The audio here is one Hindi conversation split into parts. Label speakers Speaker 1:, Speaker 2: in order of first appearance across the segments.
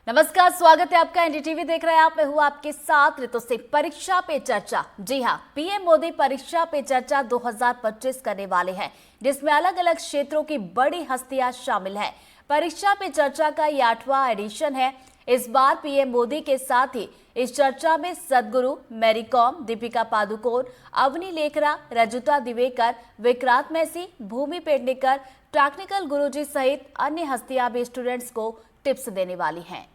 Speaker 1: नमस्कार, स्वागत है आपका। एनडीटीवी देख रहे हैं आप। मैं हूं आपके साथ ऋतु सिंह। परीक्षा पे चर्चा, जी हां, पीएम मोदी परीक्षा पे चर्चा 2025 करने वाले हैं, जिसमें अलग अलग क्षेत्रों की बड़ी हस्तियां शामिल हैं। परीक्षा पे चर्चा का ये 8वां एडिशन है। इस बार पीएम मोदी के साथ ही इस चर्चा में सदगुरु, मैरी कॉम, दीपिका पादुकोण, अवनी लेखरा, रजुता दिवेकर, विक्रांत मैसी, भूमि पेडनेकर, टेक्निकल गुरुजी सहित अन्य हस्तियां भी स्टूडेंट्स को टिप्स देने वाली हैं।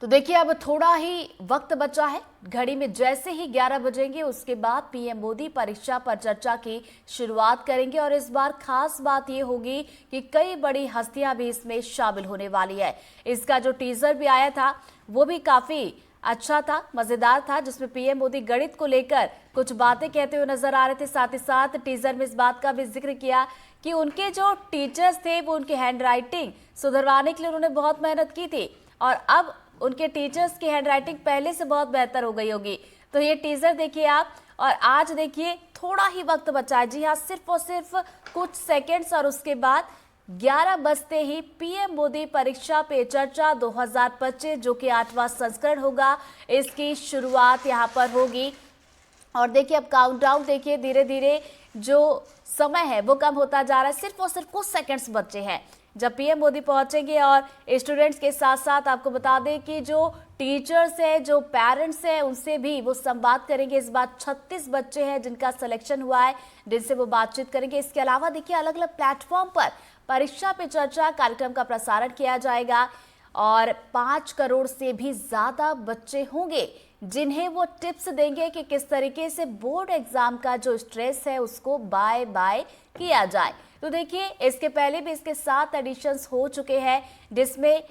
Speaker 1: तो देखिए, अब थोड़ा ही वक्त बचा है। घड़ी में जैसे ही 11 बजेंगे उसके बाद पीएम मोदी परीक्षा पर चर्चा की शुरुआत करेंगे और इस बार खास बात ये होगी कि कई बड़ी हस्तियां भी इसमें शामिल होने वाली है। इसका जो टीजर भी आया था वो भी काफी अच्छा था, मजेदार था, जिसमें पीएम मोदी गणित को लेकर कुछ बातें कहते हुए नजर आ रहे थे। साथ ही साथ टीजर में इस बात का भी जिक्र किया कि उनके जो टीचर्स थे वो उनकी हैंडराइटिंग सुधरवाने के लिए उन्होंने बहुत मेहनत की थी और अब उनके टीचर्स की हैंडराइटिंग पहले से बहुत बेहतर हो गई होगी। तो ये टीजर देखिए आप, और आज देखिए थोड़ा ही वक्त बचा है। जी हाँ, सिर्फ और सिर्फ कुछ सेकंड्स और उसके बाद 11 बजते ही पीएम मोदी परीक्षा पे चर्चा 2025 जो कि 8वां संस्करण होगा, इसकी शुरुआत यहाँ पर होगी। और देखिए अब काउंटडाउन देखिए, धीरे धीरे जो समय है वो कम होता जा रहा है। सिर्फ और सिर्फ कुछ सेकंड्स बचे हैं जब पीएम मोदी पहुंचेंगे। और स्टूडेंट्स के साथ साथ आपको बता दें कि जो टीचर्स हैं, जो पेरेंट्स हैं, उनसे भी वो संवाद करेंगे। इस बार 36 बच्चे हैं जिनका सिलेक्शन हुआ है, जिनसे वो बातचीत करेंगे। इसके अलावा देखिए अलग अलग प्लेटफॉर्म पर परीक्षा पे चर्चा कार्यक्रम का प्रसारण किया जाएगा और 5 करोड़ से भी ज्यादा बच्चे होंगे जिन्हें वो टिप्स देंगे कि किस तरीके से बोर्ड एग्जाम का जो स्ट्रेस है उसको बाय बाय किया जाए। तो देखिए, इसके पहले भी इसके 7 एडिशंस हो चुके हैं जिसमें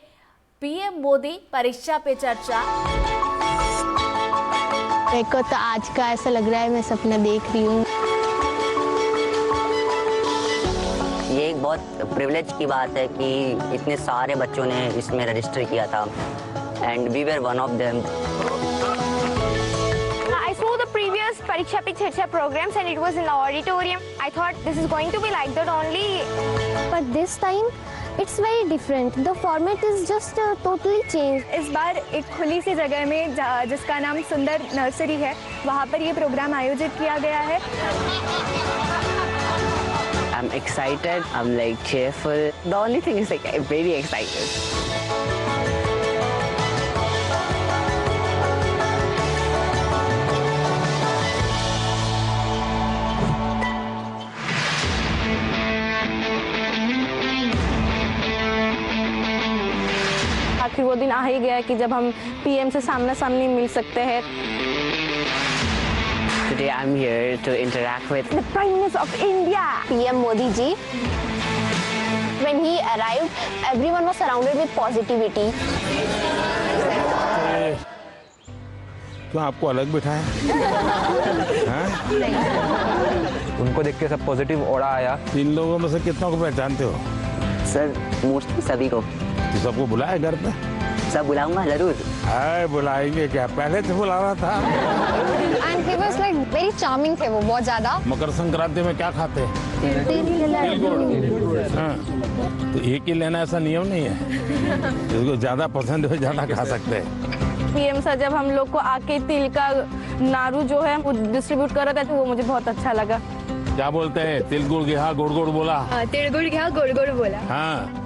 Speaker 1: पीएम मोदी परीक्षा पे चर्चा।
Speaker 2: मेरे को तो आज का ऐसा लग रहा है मैं सपना देख रही हूँ।
Speaker 3: ये एक बहुत प्रिविलेज की बात है कि इतने सारे बच्चों ने इसमें रजिस्टर किया था and we were one of them.
Speaker 4: I saw the previous Pariksha Pe Charcha programs and it was in the auditorium. I thought this is going to be like that only.
Speaker 2: But this time it's very different. The format is just totally changed.
Speaker 4: इस बार एक खुली सी जगह में जिसका नाम सुंदर नर्सरी है, वहाँ पर ये प्रोग्राम आयोजित किया गया है।
Speaker 3: I'm excited. I'm like cheerful. The only thing is like I'm very excited.
Speaker 4: आखिर वो दिन आ ही गया कि जब हम पीएम से सामना सामनी मिल सकते हैं।
Speaker 3: Today I'm here to interact with
Speaker 4: The Prime Minister of India.
Speaker 2: PM Modi ji, when he arrived, everyone was surrounded with positivity.
Speaker 5: क्यों आपको अलग बिठाया?
Speaker 6: उनको देख के सब पॉजिटिव ऑरा आया।
Speaker 5: इन लोगों में से कितनों को पहचानते हो?
Speaker 3: सर मोस्टली सभी को।
Speaker 5: तो सबको बुलाया घर पे?
Speaker 3: सब बुलाऊंगा जरूर।
Speaker 5: हाय, बुलाएंगे क्या, पहले से बुलाना था।
Speaker 2: And he was like very charming थे वो, बहुत ज्यादा।
Speaker 5: मकर संक्रांति में क्या खाते हैं? तिल गुड़। हाँ, तो एक ही लेना ऐसा नियम नहीं है। जिसको ज्यादा पसंद हो ज्यादा खा सकते हैं।
Speaker 4: पीएम सर जब हम लोग को आके तिल का नारू जो है वो डिस्ट्रीब्यूट कर रहे थे, तो वो मुझे बहुत अच्छा लगा।
Speaker 5: क्या बोलते हैं? तिल गुड़ गया, गुड़ गुड़ बोला।
Speaker 4: तिल गुड़ गया, गुड़ गुड़ बोला।
Speaker 5: हाँ,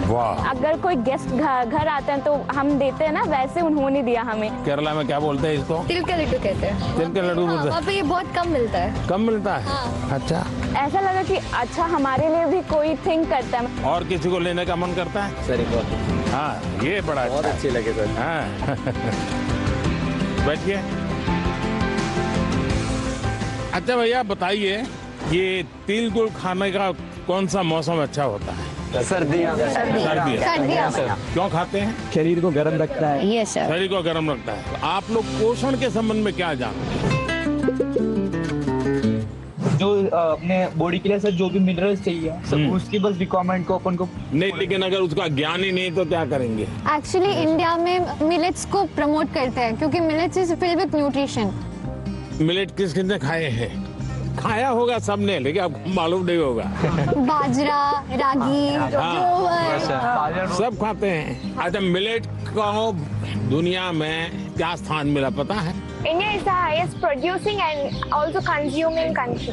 Speaker 5: वाह।
Speaker 4: अगर कोई गेस्ट घर आते हैं तो हम देते हैं ना, वैसे उन्होंने दिया हमें।
Speaker 5: केरला में क्या बोलते हैं इसको?
Speaker 4: तिल का लड्डू कहते हैं।
Speaker 5: तिल के लड्डू बोलते हैं।
Speaker 2: वहाँ पे ये बहुत कम मिलता है।
Speaker 5: कम मिलता है? अच्छा।
Speaker 4: ऐसा लगा कि अच्छा हमारे लिए भी कोई थिंक करता है।
Speaker 5: और किसी को लेने का मन करता है?
Speaker 6: सर बहुत
Speaker 5: हाँ, ये बड़ा
Speaker 6: बहुत अच्छे लगे सर।
Speaker 5: हाँ। बैठिए। अच्छा भैया बताइए, ये तिल गुड़ खाने का कौन सा मौसम अच्छा होता है?
Speaker 6: सर्दियाँ।
Speaker 5: सर्दियाँ। क्यों खाते हैं?
Speaker 6: शरीर को गर्म रखता है।
Speaker 2: Yes sir.
Speaker 5: शरीर को गर्म रखता है। तो आप लोग पोषण के संबंध में क्या जानते हैं?
Speaker 7: जो अपने बॉडी के लिए सर जो भी मिनरल्स चाहिए सब उसकी बस रिक्वायरमेंट को अपन को
Speaker 5: नहीं, लेकिन अगर उसका ज्ञान ही नहीं तो क्या करेंगे?
Speaker 2: Actually इंडिया में मिलेट्स को प्रमोट करते हैं क्योंकि millets is filled with nutrition.
Speaker 5: Millet किस किसने खाए हैं? खाया होगा सबने, लेकिन आपको मालूम नहीं होगा।
Speaker 2: बाजरा, रागी,
Speaker 5: हाँ, सब खाते हैं। अच्छा, मिलेट को दुनिया में क्या स्थान मिला पता है?
Speaker 4: India is the highest producing and also consuming country.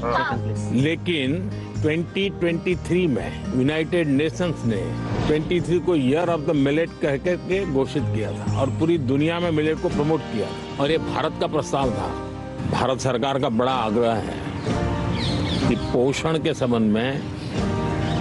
Speaker 5: लेकिन 2023 में यूनाइटेड नेशंस ने 23 को ईयर ऑफ द मिलेट कह के घोषित किया था और पूरी दुनिया में मिलेट को प्रमोट किया था। और ये भारत का प्रस्ताव था। भारत सरकार का बड़ा आग्रह है कि पोषण के संबंध में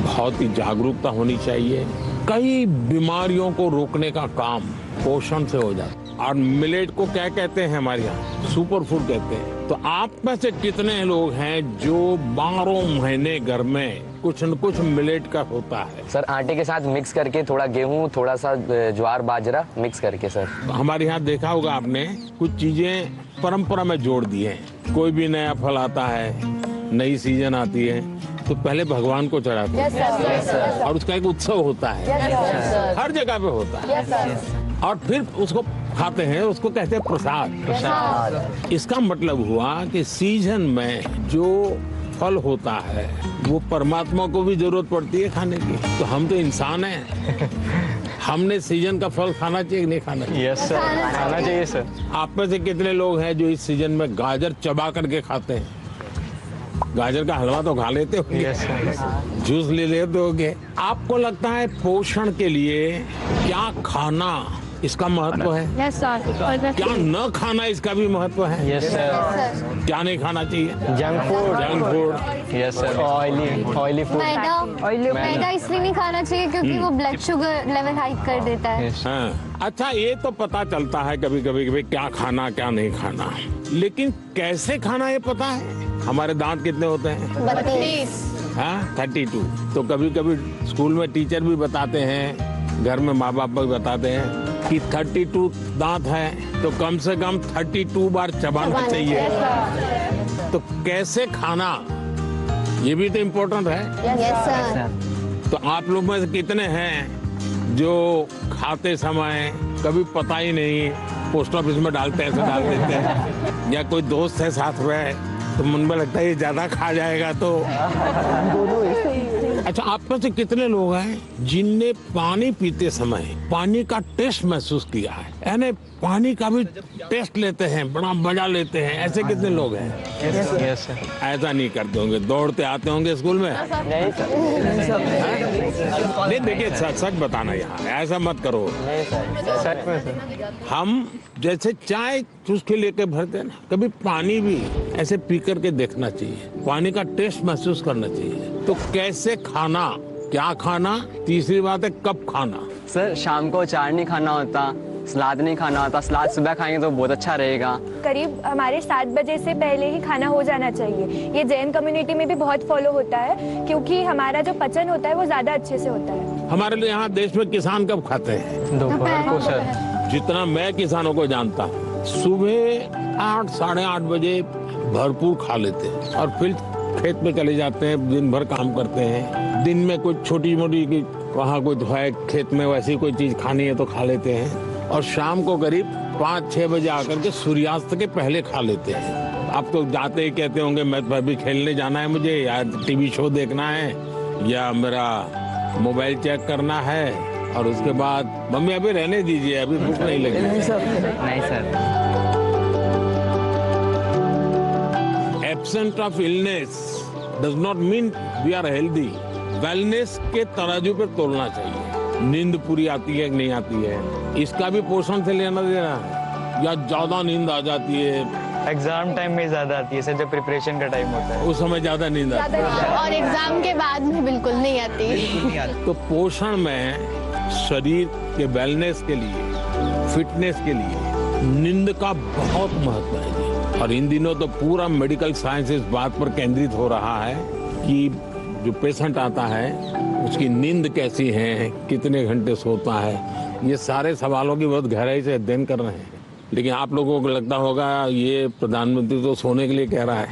Speaker 5: बहुत ही जागरूकता होनी चाहिए। कई बीमारियों को रोकने का काम पोषण से हो जाता है। और मिलेट को क्या कहते हैं हमारे यहाँ? सुपर फूड कहते हैं। तो आप में से कितने लोग हैं जो 12 महीने घर में कुछ न कुछ मिलेट का होता है?
Speaker 6: सर आटे के साथ मिक्स करके, थोड़ा गेहूं, थोड़ा सा ज्वार बाजरा मिक्स करके सर।
Speaker 5: हमारे यहाँ देखा होगा आपने, कुछ चीजें परंपरा में जोड़ दी हैं। कोई भी नया फल आता है, नई सीजन आती है, तो पहले भगवान को चढ़ाते हैं और उसका एक उत्सव होता है। हर जगह पे होता है। और फिर उसको खाते हैं, उसको कहते हैं प्रसाद। इसका मतलब हुआ कि सीजन में जो फल होता है वो परमात्मा को भी जरूरत पड़ती है खाने की। तो हम तो इंसान हैं, हमने सीजन का फल खाना चाहिए कि नहीं खाना चाहिए?
Speaker 6: यस सर, खाना चाहिए सर।
Speaker 5: आप में से कितने लोग हैं जो इस सीजन में गाजर चबा करके खाते हैं? गाजर का हलवा तो खा लेते होंगे,
Speaker 6: यस सर।
Speaker 5: जूस ले लेते होंगे। आपको लगता है पोषण के लिए क्या खाना इसका महत्व है?
Speaker 2: Yes sir.
Speaker 5: क्या न खाना इसका भी महत्व है?
Speaker 6: Yes sir.
Speaker 5: क्या नहीं खाना चाहिए?
Speaker 6: Junk food. Yes sir. Oily food.
Speaker 2: मैदा इसलिए नहीं खाना चाहिए क्योंकि वो ब्लड शुगर लेवल हाई कर देता है।
Speaker 5: हाँ। अच्छा, ये तो पता चलता है कभी कभी क्या खाना क्या नहीं खाना, लेकिन कैसे खाना ये पता है? हमारे दांत कितने होते हैं?
Speaker 2: 32।
Speaker 5: हाँ, 32। तो कभी कभी स्कूल में टीचर भी बताते हैं, घर में माँ बाप भी बताते हैं कि 32 दांत है तो कम से कम 32 बार चबाना चाहिए। तो कैसे खाना, ये भी तो इम्पोर्टेंट है।
Speaker 2: Yes sir.
Speaker 5: तो आप लोग में से कितने हैं जो खाते समय कभी पता ही नहीं, पोस्ट ऑफिस में डालते हैं, ऐसे डाल देते हैं, या कोई दोस्त है साथ में तो मन में लगता है ये ज्यादा खा जाएगा तो। अच्छा, आप में से कितने लोग हैं जिनने पानी पीते समय पानी का टेस्ट महसूस किया है? यानी पानी का भी टेस्ट लेते हैं, बड़ा मजा लेते हैं, ऐसे कितने लोग हैं?
Speaker 6: Yes sir.
Speaker 5: ऐसा नहीं करते होंगे, दौड़ते आते होंगे स्कूल में?
Speaker 6: नहीं सर।
Speaker 5: नहीं, देखिए सच बताना यहाँ, ऐसा मत करो।
Speaker 6: सच में सर।
Speaker 5: हम जैसे चाय चुस्की लेके भरते हैं ना, कभी पानी भी ऐसे पी करके देखना चाहिए, पानी का टेस्ट महसूस करना चाहिए। तो कैसे खाना, क्या खाना, तीसरी बात है कब खाना।
Speaker 6: सर शाम को अचार नहीं खाना होता, सलाद नहीं खाना होता। सलाद सुबह खाएंगे तो बहुत अच्छा रहेगा।
Speaker 4: करीब हमारे 7 बजे से पहले ही खाना हो जाना चाहिए। ये जैन कम्युनिटी में भी बहुत फॉलो होता है क्योंकि हमारा जो पचन होता है वो ज्यादा अच्छे से होता है।
Speaker 5: हमारे यहाँ देश में किसान कब खाते हैं?
Speaker 6: दोपहर को सर।
Speaker 5: जितना मैं किसानों को जानता हूँ, सुबह 8 साढ़े 8 बजे भरपूर खा लेते हैं और फिर खेत में चले जाते हैं, दिन भर काम करते हैं। दिन में कुछ छोटी मोटी वहाँ कुछ है खेत में, वैसी कोई चीज खानी है तो खा लेते हैं, और शाम को करीब 5-6 बजे आकर के सूर्यास्त के पहले खा लेते हैं। आप तो जाते ही कहते होंगे मैं तो अभी खेलने जाना है मुझे, या टीवी शो देखना है, या मेरा मोबाइल चेक करना है, और उसके बाद मम्मी अभी रहने दीजिए, अभी भूख नहीं लगी।
Speaker 6: नहीं sir.
Speaker 5: Absent of illness does not mean we are healthy. Wellness के तराजू पे तोलना चाहिए। नींद पूरी आती है कि नहीं आती है, इसका भी पोषण से लेना देना है, या ज्यादा नींद आ जाती है?
Speaker 7: एग्जाम टाइम में ज्यादा आती है सर, जब प्रिपरेशन का टाइम होता है
Speaker 5: उस समय ज्यादा नींद आती है,
Speaker 2: और एग्जाम के बाद में बिल्कुल नहीं आती।
Speaker 5: तो पोषण में शरीर के वेलनेस के लिए, फिटनेस के लिए नींद का बहुत महत्व है जी। और इन दिनों तो पूरा मेडिकल साइंस इस बात पर केंद्रित हो रहा है कि जो पेशेंट आता है उसकी नींद कैसी है, कितने घंटे सोता है, ये सारे सवालों की बहुत गहराई से अध्ययन कर रहे हैं। लेकिन आप लोगों को लगता होगा ये प्रधानमंत्री तो सोने के लिए कह रहा है।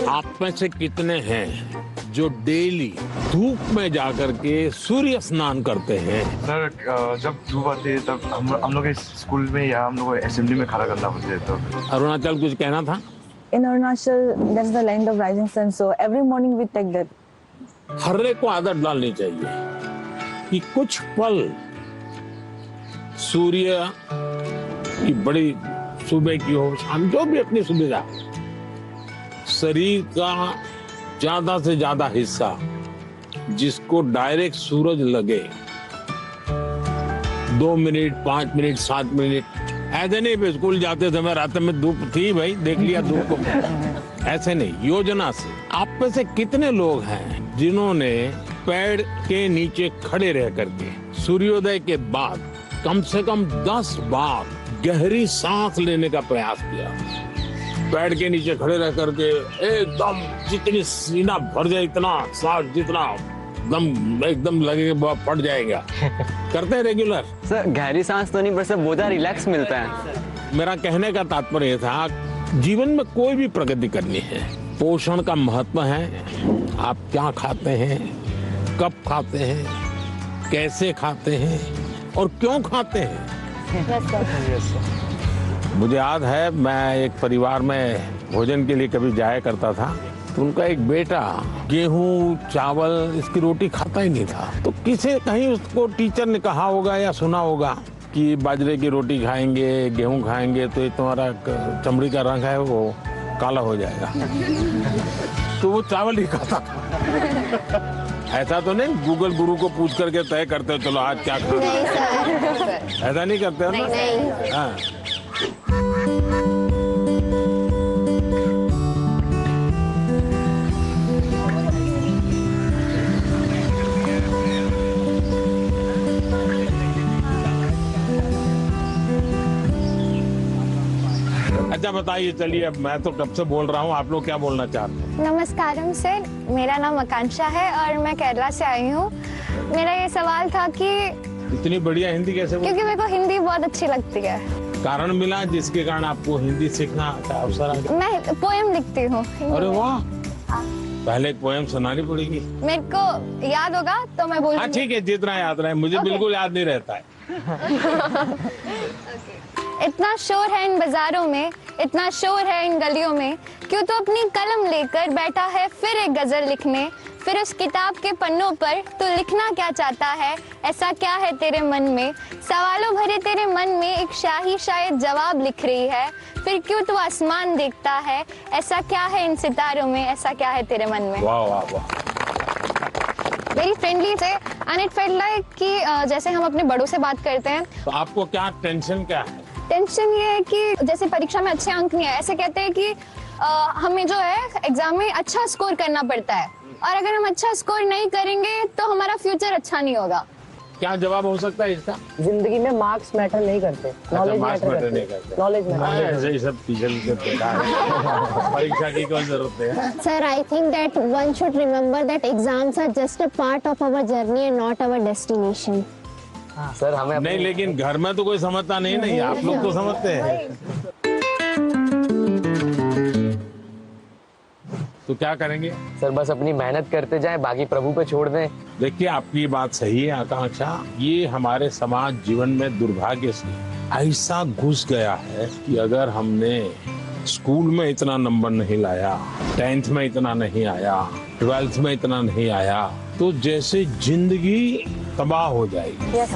Speaker 5: आप में से कितने हैं जो डेली धूप में जाकर के सूर्य स्नान करते हैं?
Speaker 8: सर जब धूप आती है तब हम लोग स्कूल में या हम लोग असेंबली में खड़ा करना होता है। तो
Speaker 5: अरुणाचल कुछ कहना था?
Speaker 4: In Arunachal, that's the land of rising sun. So every morning we take that.
Speaker 5: हर एक को आदत डालनी चाहिए कि कुछ पल सूर्य की बड़ी सुबह की हो, शाम, जो भी अपनी सुविधा, शरीर का ज्यादा से ज्यादा हिस्सा जिसको डायरेक्ट सूरज लगे, 2 मिनट, 5 मिनट, 7 मिनट, ऐसे नहीं स्कूल जाते समय रात में धूप थी भाई, देख लिया धूप को, ऐसे नहीं, योजना से। आप में से कितने लोग हैं जिन्होंने पेड़ के नीचे खड़े रह करके सूर्योदय के बाद कम से कम 10 बार गहरी सांस लेने का प्रयास किया? पेड़ के नीचे खड़े रह करके एकदम जितनी सीना भर जाए, इतना सांस जितना दम एकदम लगेगा फट जाएगा, करते हैं रेगुलर?
Speaker 6: सर गहरी सांस तो नहीं, पर सर बहुत रिलैक्स मिलता है।
Speaker 5: मेरा कहने का तात्पर्य था, जीवन में कोई भी प्रगति करनी है, पोषण का महत्व है। आप क्या खाते हैं, कब खाते हैं, कैसे खाते हैं और क्यों खाते हैं। मुझे याद है, मैं एक परिवार में भोजन के लिए कभी जाया करता था, तो उनका एक बेटा गेहूं चावल इसकी रोटी खाता ही नहीं था। तो किसी कहीं उसको टीचर ने कहा होगा या सुना होगा कि बाजरे की रोटी खाएंगे, गेहूं खाएंगे तो ये तुम्हारा चमड़ी का रंग है वो काला हो जाएगा। तो वो चावल ही खाता था। ऐसा तो नहीं गूगल गुरु को पूछ करके तय करते हो चलो आज क्या खाना है, ऐसा नहीं करते हो ना? हाँ। अच्छा बताइए, चलिए अब मैं तो कब से बोल रहा हूँ, आप लोग क्या बोलना चाहते हैं?
Speaker 2: नमस्कारम सर, मेरा नाम आकांक्षा है और मैं केरला से आई हूँ। मेरा ये सवाल था कि
Speaker 5: इतनी बढ़िया हिंदी कैसे बोल?
Speaker 2: क्योंकि मेरे को हिंदी बहुत अच्छी लगती है।
Speaker 5: कारण मिला जिसके कारण आपको हिंदी सीखना का अवसर आ गया?
Speaker 2: मैं पोएम लिखती हूँ।
Speaker 5: अरे वाह, पहले एक पोएम सुनानी पड़ेगी।
Speaker 2: मेरे को याद होगा तो मैं बोलूँगी।
Speaker 5: हाँ ठीक है, जितना याद रहे, मुझे बिल्कुल याद नहीं रहता है।
Speaker 2: इतना शोर है इन बाजारों में, इतना शोर है इन गलियों में, क्यों तो अपनी कलम लेकर बैठा है फिर एक गजल लिखने। फिर उस किताब के पन्नों पर तू लिखना क्या चाहता है, ऐसा क्या है तेरे मन में? सवालों भरे तेरे मन में एक शाही शायद जवाब लिख रही है। फिर क्यों तू आसमान देखता है, ऐसा क्या है इन सितारों में, ऐसा क्या है तेरे मन में?
Speaker 5: वाह वाह वाह,
Speaker 2: वेरी फ्रेंडली से एंड इट फेल्ट लाइक कि जैसे हम अपने बड़ों से बात करते हैं।
Speaker 5: तो आपको क्या टेंशन क्या है?
Speaker 2: टेंशन ये है कि जैसे परीक्षा में अच्छे अंक नहीं आए, ऐसे कहते हैं कि हमें जो है एग्जाम में अच्छा स्कोर करना पड़ता है, और अगर हम अच्छा स्कोर नहीं करेंगे तो हमारा फ्यूचर अच्छा नहीं होगा।
Speaker 5: क्या जवाब हो सकता है इसका?
Speaker 9: जिंदगी में मार्क्स मैटर नहीं करते, नॉलेज मैटर नहीं करते। नॉलेज मैटर,
Speaker 5: सब टीचर परीक्षा की कोई जरूरत है?
Speaker 2: Sir I think that one should remember that exams are just a part of our journey and not our destination.
Speaker 9: Sir हमें
Speaker 5: नहीं, लेकिन घर में तो कोई समझता नहीं, नहीं आप लोग तो समझते हैं। तो क्या करेंगे?
Speaker 9: सर बस अपनी मेहनत करते जाएं, बाकी प्रभु पे छोड़ दें।
Speaker 5: देखिए आपकी बात सही है आकांक्षा, ये हमारे समाज जीवन में दुर्भाग्य से ऐसा घुस गया है कि अगर हमने स्कूल में इतना नंबर नहीं लाया, 10th में इतना नहीं आया, 12th में इतना नहीं आया, तो जैसे जिंदगी तबाह हो जाएगी।
Speaker 2: Yes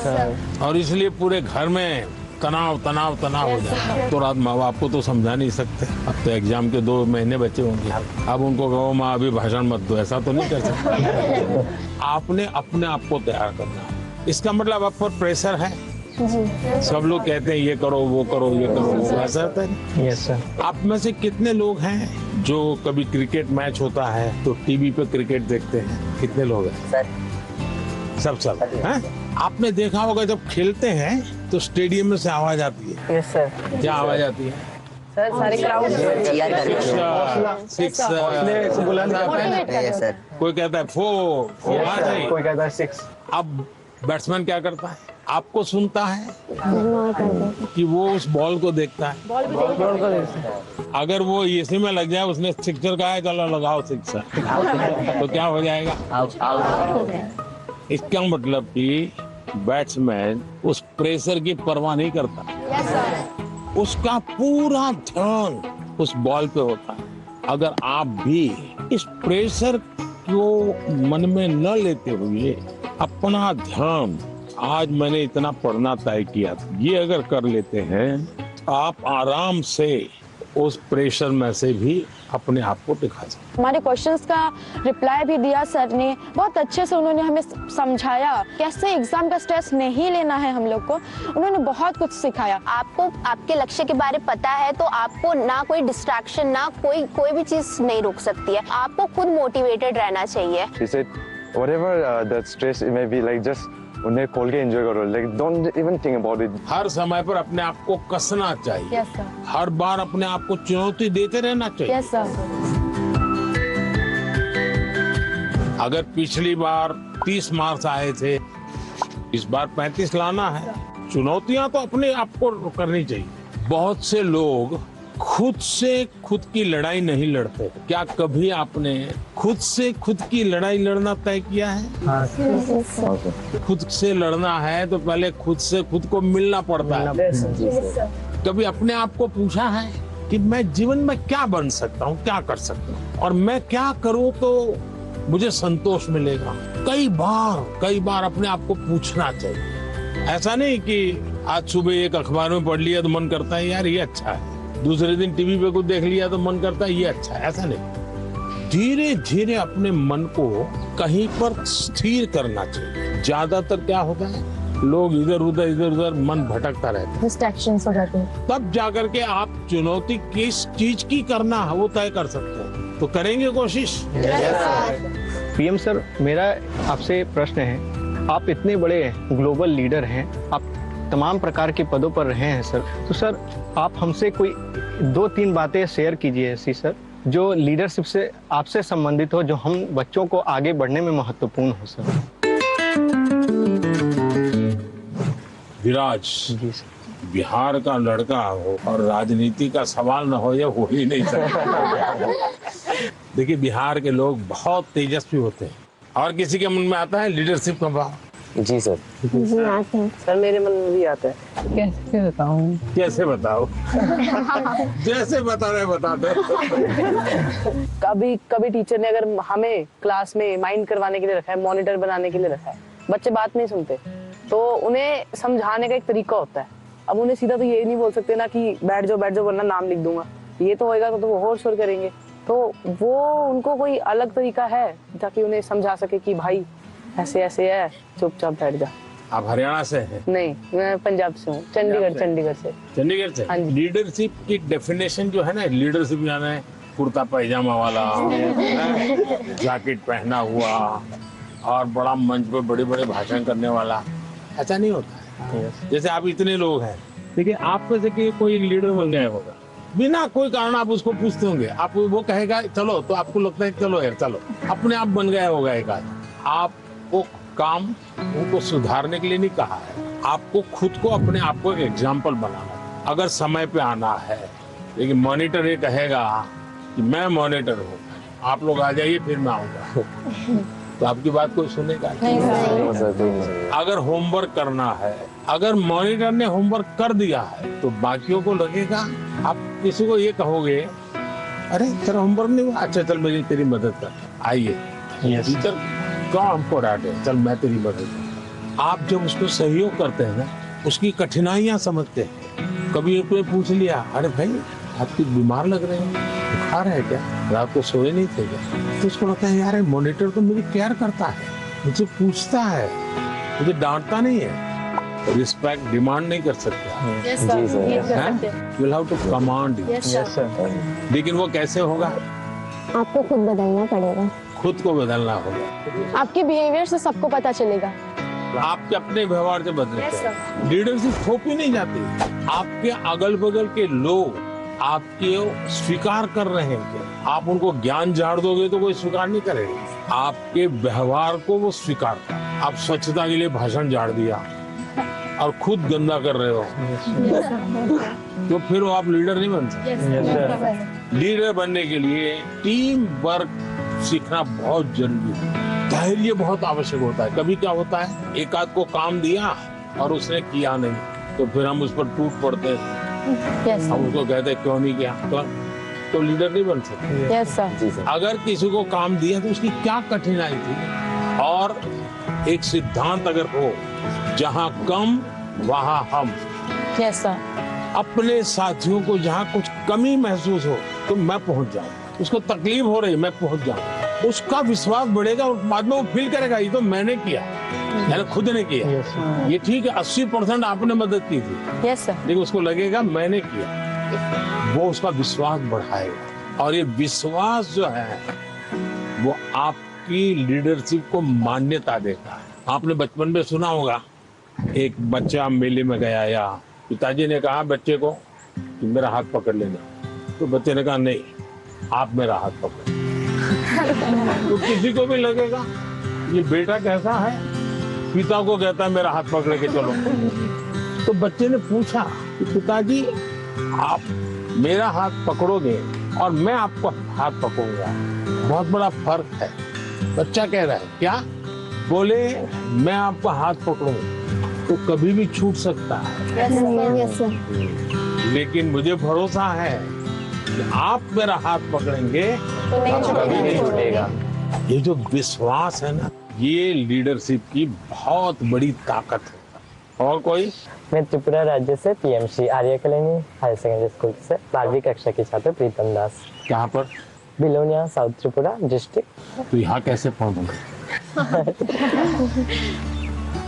Speaker 2: sir.
Speaker 5: और इसलिए पूरे घर में तनाव तनाव तनाव हो जाए। तो रात माँ बाप को तो समझा नहीं सकते, अब तो एग्जाम के 2 महीने बचे होंगे, अब उनको कहो माँ अभी भाषण मत दो, ऐसा तो नहीं कर सकते। आपने अपने आप को तैयार करना है। इसका मतलब आप पर प्रेशर है। सब लोग कहते हैं ये करो वो करो ये करो वो, ऐसा होता है?
Speaker 9: Yes sir.
Speaker 5: आप में से कितने लोग हैं जो कभी क्रिकेट मैच होता है तो टीवी पे क्रिकेट देखते हैं? कितने लोग हैं?
Speaker 3: सर
Speaker 5: सब हैं? आपने देखा होगा जब खेलते हैं तो स्टेडियम में से आवाज आती है।
Speaker 9: Yes sir.
Speaker 5: क्या आवाज आती है?
Speaker 9: सर सारे क्राउड
Speaker 3: चीयर करते हैं।
Speaker 5: Six,
Speaker 3: yes sir.
Speaker 5: कोई कहता है 4,
Speaker 9: कोई कहता है 6।
Speaker 5: अब बैट्समैन क्या करता है? आपको सुनता है कि वो उस बॉल को देखता है? अगर वो इसी में लग जाए, उसने सिक्सर कहा है चलो लगाओ सिक्सर, तो क्या हो जाएगा? इसका मतलब कि बैट्समैन उस प्रेशर की परवाह नहीं करता। उसका पूरा ध्यान उस बॉल पे होता है। अगर आप भी इस प्रेशर को मन में न लेते हुए अपना ध्यान, आज मैंने इतना पढ़ना तय किया, ये अगर कर लेते हैं, आप आराम से उस प्रेशर में से भी अपने आप को दिखा सकते।
Speaker 10: हमारे क्वेश्चंस का रिप्लाई भी दिया सर ने, बहुत अच्छे से उन्होंने हमें समझाया कैसे एग्जाम का स्ट्रेस नहीं लेना है हम लोग को। उन्होंने बहुत कुछ सिखाया।
Speaker 2: आपको आपके लक्ष्य के बारे में पता है तो आपको ना कोई डिस्ट्रैक्शन, ना कोई भी चीज नहीं रोक सकती है। आपको खुद मोटिवेटेड रहना चाहिए।
Speaker 8: She said, whatever that stress it may be, like just उन्हें खोल के एंजॉय करो, like don't even think about it.
Speaker 5: हर समय पर अपने आप को कसना चाहिए।
Speaker 10: Yes sir.
Speaker 5: हर बार अपने आप को चुनौती देते रहना चाहिए।
Speaker 10: Yes sir.
Speaker 5: अगर पिछली बार 30 मार्क्स आए थे, इस बार 35 लाना है। चुनौतियां तो अपने आप को करनी चाहिए। बहुत से लोग खुद से खुद की लड़ाई नहीं लड़ते। क्या कभी आपने खुद से खुद की लड़ाई लड़ना तय किया है? खुद से लड़ना है तो पहले खुद से खुद को मिलना पड़ता है। कभी अपने आप को पूछा है कि मैं जीवन में क्या बन सकता हूँ, क्या कर सकता हूँ, और मैं क्या करूँ तो मुझे संतोष मिलेगा? कई बार अपने आप को पूछना चाहिए। ऐसा नहीं कि आज सुबह एक अखबार में पढ़ लिया तो मन करता है यार ये अच्छा है, दूसरे दिन टीवी पे कुछ देख लिया तो मन करता है ये अच्छा है। ऐसा नहीं, धीरे धीरे अपने मन को कहीं पर स्थिर करना चाहिए। ज्यादातर क्या होता है, लोग इधर उधर मन भटकता रहता है,
Speaker 10: डिस्ट्रैक्शंस हो जाते हैं।
Speaker 5: तब जाकर के आप चुनौती किस चीज की करना है वो तय कर सकते हैं। तो करेंगे कोशिश।
Speaker 11: पीएम सर, मेरा आपसे प्रश्न है, आप इतने बड़े ग्लोबल लीडर हैं, आप तमाम प्रकार के पदों पर रहे हैं सर, तो सर आप हमसे कोई 2-3 बातें शेयर कीजिए ऐसी सर, जो लीडरशिप से आपसे संबंधित हो, जो हम बच्चों को आगे बढ़ने में महत्वपूर्ण हो सर।
Speaker 5: विराज
Speaker 11: जी सर।
Speaker 5: बिहार का लड़का हो और राजनीति का सवाल न हो, ये हो ही नहीं सकता। देखिए, बिहार के लोग बहुत तेजस्वी होते हैं और किसी के मन में आता है लीडरशिप का भाव।
Speaker 9: जी सर। सर मेरे मन में भी आता है। कैसे बताऊं?
Speaker 5: कैसे बताओ? जैसे बता रहे बता दो।
Speaker 9: कभी टीचर ने अगर हमें क्लास में माइंड करवाने के लिए रखा है, मॉनिटर बनाने के लिए रखा है, बच्चे बात नहीं सुनते, तो उन्हें समझाने का एक तरीका होता है। अब उन्हें सीधा तो ये नहीं बोल सकते ना कि बैठ जाओ वरना नाम लिख दूंगा, ये तो होएगा तो वो होर शोर करेंगे। तो वो उनको कोई अलग तरीका है ताकि उन्हें समझा सके कि भाई ऐसे ऐसे है, चुपचाप बैठ जा।
Speaker 5: आप हरियाणा से हैं?
Speaker 9: नहीं, मैं पंजाब से हूँ, चंडीगढ़ से।
Speaker 5: चंडीगढ़ से?
Speaker 9: हाँ जी।
Speaker 5: लीडरशिप की डेफिनेशन जो है ना, लीडरशिप यानी कुर्ता पैजामा वाला, जैकेट पहना हुआ और बड़ा मंच पे बड़े बड़े भाषण करने वाला, ऐसा नहीं होता है। जैसे आप इतने लोग हैं, देखिए आप में से कोई एक लीडर बन गया होगा, बिना कोई कारण आप उसको पूछते होंगे, आप वो कहेगा चलो, तो आपको लगता है चलो यार चलो, अपने आप बन गया होगा एक आदमी। आपको काम उनको सुधारने के लिए नहीं कहा है, आपको खुद को अपने आप को एक एग्जाम्पल बनाना है। अगर समय पे आना है, लेकिन मॉनिटर ये कहेगा कि मैं मॉनिटर हूँ, आप लोग आ जाइए फिर मैं आऊंगा, तो आपकी बात कोई सुनेगा नहीं। अगर होमवर्क करना है, अगर मॉनिटर ने होमवर्क कर दिया है तो बाकियों को लगेगा, आप किसी को ये कहोगे अरे तेरा होमवर्क नहीं हुआ, अच्छा चल मेरी तेरी मदद कर, आइए टीचर काम को डांटे, चल मैं तेरी मदद कर। आप जब उसको सहयोग करते हैं ना, उसकी कठिनाइयां समझते हैं। कभी कोई पूछ लिया, अरे भाई आप कुछ बीमार लग रहे हैं, बुखार है क्या, रात को सोए नहीं थे क्या, तो उसको लगता है यार मॉनिटर तो मेरी केयर करता है, मुझे पूछता है, मुझे डांटता नहीं है। रिस्पेक्ट डिमांड नहीं कर सकता, विल हैव टू कमांड। लेकिन वो कैसे होगा?
Speaker 10: आपको खुद बदलना पड़ेगा,
Speaker 5: खुद को बदलना होगा।
Speaker 10: आपके बिहेवियर से सबको पता चलेगा।
Speaker 5: आपके अपने व्यवहार से बदले, लीडरशिप थोपी नहीं जाती। आपके अगल बगल के लोग आपके स्वीकार कर रहे हैं, आप उनको ज्ञान झाड़ दोगे तो कोई स्वीकार नहीं करेगा। आपके व्यवहार को वो स्वीकार कर। आप स्वच्छता के लिए भाषण झाड़ दिया और खुद गंदा कर रहे हो, तो फिर आप लीडर नहीं बन सकते। लीडर बनने के लिए टीम वर्क सीखना बहुत जरूरी है, धैर्य बहुत आवश्यक होता है। कभी क्या होता है, एक आध को काम दिया और उसने किया नहीं, तो फिर हम उस पर टूट पड़ते हैं। हम उसको कहते हैं क्यों नहीं किया, तो तो लीडर नहीं बन सकते।
Speaker 10: Yes sir.
Speaker 5: अगर किसी को काम दिया तो उसकी क्या कठिनाई थी। और एक सिद्धांत अगर हो, जहां कम वहां हम।
Speaker 10: Yes sir.
Speaker 5: अपने साथियों को जहां कुछ कमी महसूस हो तो मैं पहुंच जाऊं, उसको तकलीफ हो रही मैं पहुंच जाऊं, उसका विश्वास बढ़ेगा और बाद में वो फील करेगा ये तो मैंने किया, मैंने खुद ने किया। ये ठीक है 80% आपने मदद की थी।
Speaker 10: Yes sir.
Speaker 5: लेकिन उसको लगेगा मैंने किया, वो उसका विश्वास बढ़ाएगा। और ये विश्वास जो है वो आपकी लीडरशिप को मान्यता देता है। आपने बचपन में सुना होगा, एक बच्चा मेले में गया या पिताजी ने कहा बच्चे को कि मेरा हाथ पकड़ लेना, तो बच्चे ने कहा नहीं आप मेरा हाथ पकड़। तो किसी को भी लगेगा ये बेटा कैसा है, पिता को कहता है मेरा हाथ पकड़ के चलो। तो बच्चे ने पूछा कि पिताजी आप मेरा हाथ पकड़ोगे और मैं आपको हाथ पकड़ूंगा, बहुत बड़ा फर्क है। बच्चा कह रहा है क्या? बोले मैं आपका हाथ पकड़ूं तो कभी भी छूट सकता है, लेकिन मुझे भरोसा है कि आप मेरा हाथ पकड़ेंगे तो कभी नहीं छूटेगा। ये जो विश्वास है ना, ये लीडरशिप की बहुत बड़ी ताकत है। और कोई?
Speaker 12: मैं त्रिपुरा राज्य से पीएमसी आर्य कॉलोनी हायर सेकेंडरी स्कूल से 12वीं कक्षा की छात्र प्रीतम दास।
Speaker 5: कहाँ पर?
Speaker 12: Belonia south Tripura district.
Speaker 5: तो यहाँ कैसे पहुँचे?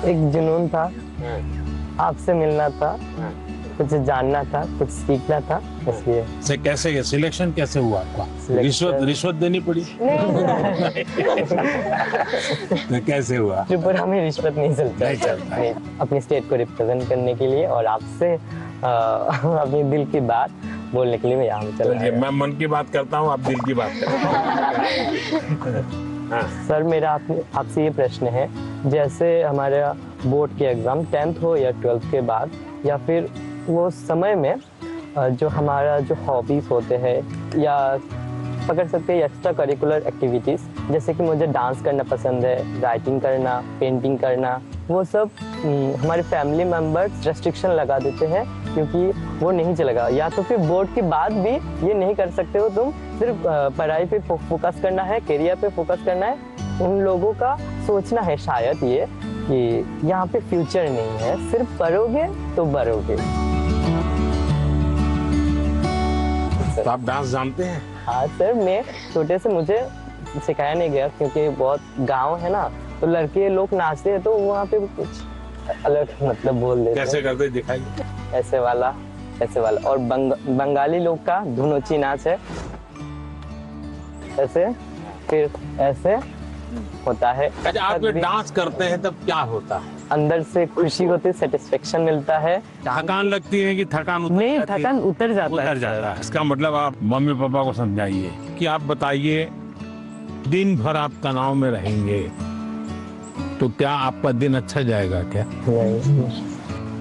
Speaker 12: एक जुनून था, आपसे मिलना था, कुछ जानना था, कुछ सीखना था, इसलिए।
Speaker 5: से कैसे सिलेक्शन कैसे हुआ आपका? रिश्वत देनी पड़ी? तो कैसे हुआ?
Speaker 12: त्रिपुरा में रिश्वत नहीं चलता।
Speaker 5: नहीं चलता।
Speaker 12: अपनी स्टेट को रिप्रेजेंट करने के लिए और आपसे अपनी दिल की बात बोलने के लिए मैं यहाँ चला आया।
Speaker 5: मैं मन की बात करता हूँ, आप दिल की बात करते हैं।
Speaker 12: सर मेरा आपसे ये प्रश्न है, जैसे हमारे बोर्ड के एग्जाम 10th हो या 12th के बाद, या फिर वो समय में जो हमारा जो हॉबीज होते हैं या पकड़ सकते हैं एक्स्ट्रा करिकुलर एक्टिविटीज़, जैसे कि मुझे डांस करना पसंद है, राइटिंग करना, पेंटिंग करना, वो सब हमारे फैमिली मेम्बर्स रेस्ट्रिक्शन लगा देते हैं क्योंकि वो नहीं चलेगा, या तो फिर बोर्ड के बाद भी ये नहीं कर सकते हो तुम, सिर्फ पढ़ाई पे फोकस करना है, करियर पे फोकस करना है। उन लोगों का सोचना है शायद ये कि यहाँ पे फ्यूचर नहीं है, सिर्फ पढ़ोगे तो बढ़ोगे।
Speaker 5: तो आप डांस जानते हैं?
Speaker 12: हाँ सर, मैं छोटे से मुझे सिखाया नहीं गया क्योंकि बहुत गांव है ना, तो लड़के लोग नाचते हैं तो वहाँ पे कुछ अलग मतलब बोल देते हैं।
Speaker 5: कैसे करते दिखाइए?
Speaker 12: ऐसे वाला, ऐसे वाला। और बंगाली लोग का धुनोची नाच है, ऐसे फिर ऐसे होता है।
Speaker 5: अच्छा, आप डांस करते हैं तब क्या होता है?
Speaker 12: अंदर से खुशी होती है, सेटिस्फेक्शन मिलता है।
Speaker 5: थकान लगती है कि थकान
Speaker 12: नहीं, थकान उतर जाता है।
Speaker 5: इसका मतलब आप मम्मी पापा को समझाइए कि आप बताइए दिन भर आप तनाव में रहेंगे तो क्या आपका दिन अच्छा जाएगा?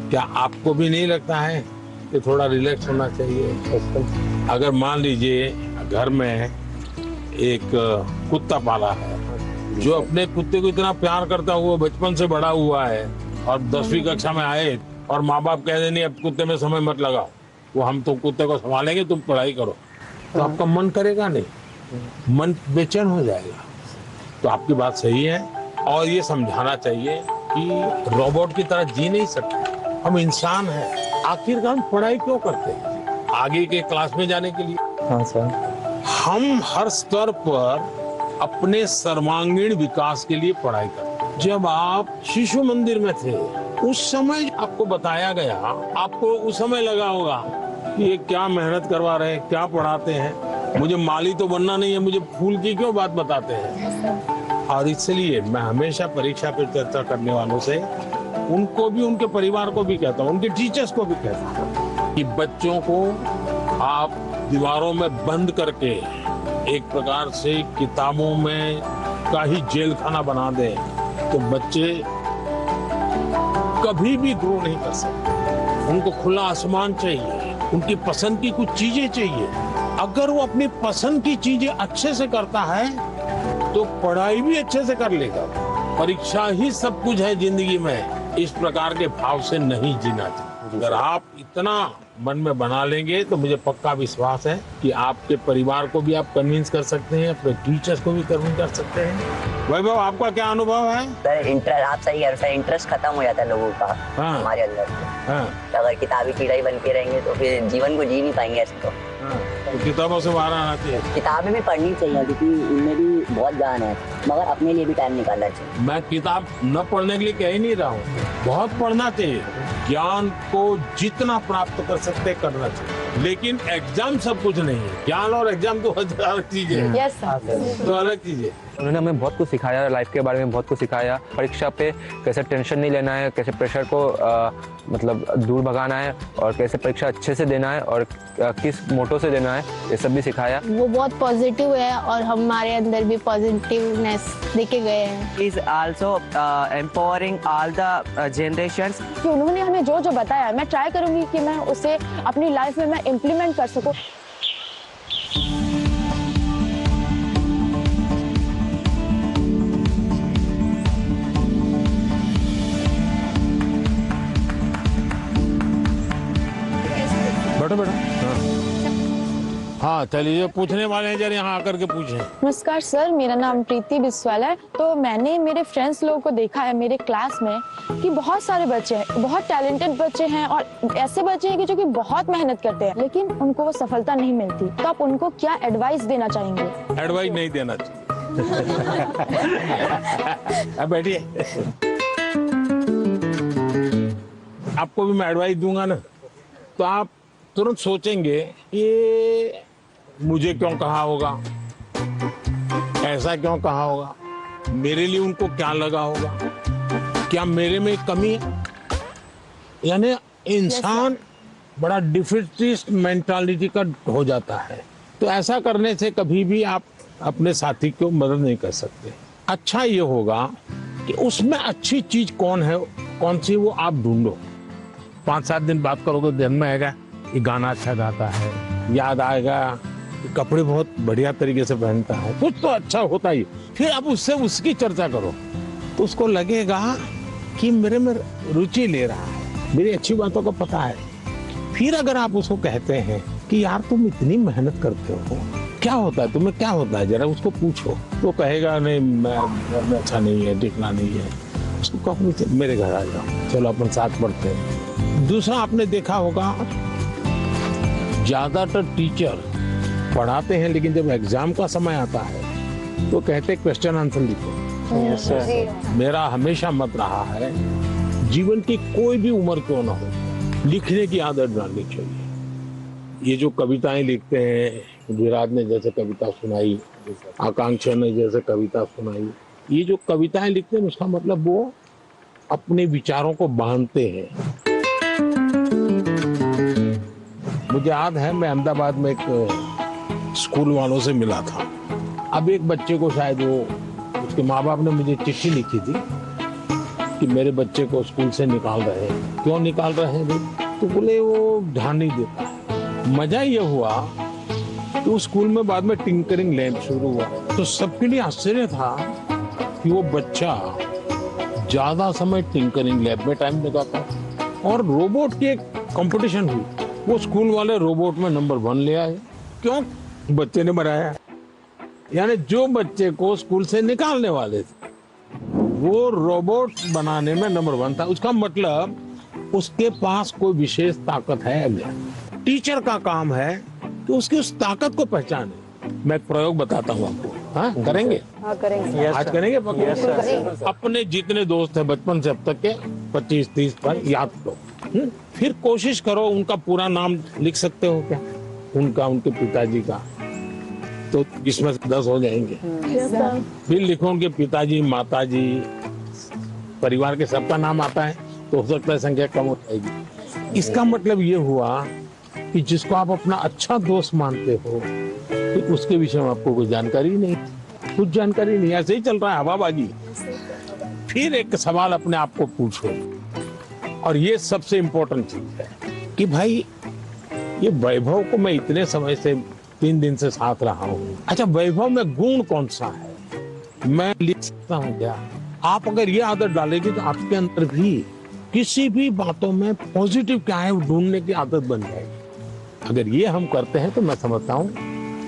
Speaker 5: क्या आपको भी नहीं लगता है कि थोड़ा रिलैक्स होना चाहिए? अगर मान लीजिए घर में एक कुत्ता पाला है जो अपने कुत्ते को इतना प्यार करता हुआ बचपन से बड़ा हुआ है और 10वीं कक्षा में आए और माँ बाप कह दें नहीं अब कुत्ते में समय मत लगाओ, वो हम तो कुत्ते को संभालेंगे, तुम पढ़ाई करो, तो आपका मन करेगा नहीं, मन बेचैन हो जाएगा। तो आपकी बात सही है और ये समझाना चाहिए कि रोबोट की तरह जी नहीं सकते, हम इंसान हैं। आखिरकार हम पढ़ाई क्यों करते हैं? आगे के क्लास में जाने के लिए।
Speaker 12: हाँ सर।
Speaker 5: हम हर स्तर पर अपने सर्वांगीण विकास के लिए पढ़ाई करते। जब आप शिशु मंदिर में थे उस समय आपको बताया गया, आपको उस समय लगा होगा कि ये क्या मेहनत करवा रहे हैं, क्या पढ़ाते हैं, मुझे माली तो बनना नहीं है, मुझे फूल की क्यों बात बताते हैं। और इसलिए मैं हमेशा परीक्षा पर चर्चा करने वालों से उनको भी, उनके परिवार को भी कहता हूँ, उनके टीचर्स को भी कहता हूँ कि बच्चों को आप दीवारों में बंद करके एक प्रकार से किताबों में का ही जेल खाना बना दें तो बच्चे कभी भी ग्रो नहीं कर सकते। उनको खुला आसमान चाहिए, उनकी पसंद की कुछ चीजें चाहिए। अगर वो अपनी पसंद की चीजें अच्छे से करता है तो पढ़ाई भी अच्छे से कर लेगा। परीक्षा ही सब कुछ है जिंदगी में, इस प्रकार के भाव से नहीं जीना चाहिए। अगर आप इतना मन में बना लेंगे तो मुझे पक्का विश्वास है कि आपके परिवार को भी आप कन्विंस कर सकते हैं, अपने टीचर्स को भी कन्विंस कर सकते हैं। वैभव, आपका क्या अनुभव है?
Speaker 3: सर इंटरेस्ट, आप सही कह रहे हो सर, इंटरेस्ट खत्म हो जाता है लोगों का हमारे अंदर से। तो अगर किताबी कीड़ा ही बन के रहेंगे तो फिर जीवन को जी नहीं पाएंगे ऐसे तो।
Speaker 5: तो किताबों से बाहर आना चाहिए।
Speaker 3: किताबें भी पढ़नी चाहिए क्योंकि उनमें भी बहुत ज्ञान है, मगर अपने लिए भी टाइम निकालना चाहिए।
Speaker 5: मैं किताब न पढ़ने के लिए कह ही नहीं रहा हूँ, बहुत पढ़ना चाहिए। ज्ञान को जितना प्राप्त कर सकते करना चाहिए, लेकिन एग्जाम सब कुछ नहीं है। ज्ञान और एग्जाम तो अलग चीज है।
Speaker 10: यस सर,
Speaker 5: तो अलग चीज है।
Speaker 12: उन्होंने हमें बहुत कुछ सिखाया, लाइफ के बारे में बहुत कुछ सिखाया। परीक्षा पे कैसे टेंशन नहीं लेना है, कैसे प्रेशर को मतलब दूर भगाना है, और कैसे परीक्षा अच्छे से देना है, और किस मोटो से देना है, ये सब भी सिखाया।
Speaker 2: वो बहुत पॉजिटिव है और हमारे अंदर भी पॉजिटिवनेस देके गए हैं।
Speaker 13: Is also empowering all the generations.
Speaker 10: कि उन्होंने हमें जो जो बताया, मैं ट्राई करूंगी कि मैं उसे अपनी लाइफ में मैं इम्प्लीमेंट कर सकूं।
Speaker 5: बैठो बैठो। हाँ चलिए, पूछने वाले हैं जरा यहाँ आकर के पूछें।
Speaker 10: नमस्कार सर, मेरा नाम प्रीति बिस्वाल है। तो मैंने मेरे फ्रेंड्स लोगों को देखा है मेरे क्लास में कि बहुत सारे बच्चे हैं, बहुत टैलेंटेड बच्चे हैं, और ऐसे बच्चे हैं कि जो कि बहुत मेहनत करते हैं, लेकिन उनको वो सफलता नहीं मिलती। तो आप उनको क्या एडवाइस देना चाहेंगे?
Speaker 5: एडवाइस नहीं देना चाहिए। अब बैठिए। आपको भी मैं एडवाइस दूंगा ना, तो आप तुरंत सोचेंगे ये मुझे क्यों कहा होगा, ऐसा क्यों कहा होगा, मेरे लिए उनको क्या लगा होगा, क्या मेरे में कमी है। यानी इंसान बड़ा डिफिसिट मेंटालिटी का हो जाता है। तो ऐसा करने से कभी भी आप अपने साथी को मदद नहीं कर सकते। अच्छा ये होगा कि उसमें अच्छी चीज कौन है, कौन सी, वो आप ढूंढो। 5-7 दिन बात करोगे, ध्यान में आएगा ये गाना अच्छा गाता है, याद आएगा कपड़े बहुत बढ़िया तरीके से पहनता है, कुछ तो अच्छा होता ही। फिर आप उससे उसकी चर्चा करो तो उसको लगेगा कि मेरे में रुचि ले रहा है, मेरी अच्छी बातों को पता है। फिर अगर आप उसको कहते हैं कि यार तुम इतनी मेहनत करते हो, क्या होता है तुम्हें, क्या होता है, जरा उसको पूछो, तो कहेगा नहीं मैं अच्छा नहीं है, दिखना नहीं है। उसको कहो मेरे घर आ जाओ, चलो अपन साथ पढ़ते हैं। दूसरा, आपने देखा होगा ज्यादातर टीचर पढ़ाते हैं, लेकिन जब एग्जाम का समय आता है तो कहते क्वेश्चन आंसर लिखो। मेरा हमेशा मत रहा है, जीवन की कोई भी उम्र क्यों ना हो, लिखने की आदत डालनी चाहिए। ये जो कविताएं लिखते हैं, विराट ने जैसे कविता सुनाई, आकांक्षा ने जैसे कविता सुनाई, ये जो कविताएं लिखते हैं उसका मतलब वो अपने विचारों को बांधते हैं। मुझे याद है, मैं अहमदाबाद में एक स्कूल वालों से मिला था। अब एक बच्चे को शायद उसके माँ बाप ने मुझे चिट्ठी लिखी थी कि मेरे बच्चे को स्कूल से निकाल रहे हैं। क्यों निकाल रहे हैं भाई? तो बोले वो ध्यान नहीं देता है। मजा ये हुआ कि उस स्कूल में बाद में टिंकरिंग लैब शुरू हुआ, तो सबके लिए आश्चर्य था कि वो बच्चा ज्यादा समय टिंकरिंग लैब में टाइम लगाता। और रोबोट की एक कंपटीशन हुई, वो स्कूल वाले रोबोट में नंबर 1 ले आए। क्यों? बच्चे ने बनाया। यानी जो बच्चे को स्कूल से निकालने वाले थे वो रोबोट बनाने में नंबर 1 था। उसका मतलब उसके पास कोई विशेष ताकत है। टीचर का काम है कि उसकी उस ताकत को पहचाने। मैं एक प्रयोग बताता हूँ आपको। हाँ करेंगे?
Speaker 10: हाँ करेंगे।
Speaker 5: आज करेंगे? अपने जितने दोस्त है बचपन से अब तक के 25-30 पर याद करो। फिर कोशिश करो उनका पूरा नाम लिख सकते हो क्या, उनका, उनके पिताजी का, तो इसमें 10 हो जाएंगे। फिर लिखो उनके पिताजी, माताजी, परिवार के सबका नाम आता है तो हो सकता है संख्या कम हो जाएगी। इसका मतलब ये हुआ कि जिसको आप अपना अच्छा दोस्त मानते हो तो उसके विषय में आपको कोई जानकारी नहीं, कुछ जानकारी नहीं, ऐसे ही चल रहा है हवाबाजी। फिर एक सवाल अपने आप को पूछो, और ये सबसे इम्पोर्टेंट चीज है कि भाई ये वैभव को मैं इतने समय से 3 दिन से साथ रहा हूँ, अच्छा वैभव में गुण कौन सा है, मैं लिख सकता हूँ क्या? आप अगर ये आदत डालेंगे तो आपके अंदर भी किसी भी बातों में पॉजिटिव क्या है वो ढूंढने की आदत बन जाएगी। अगर ये हम करते हैं तो मैं समझता हूँ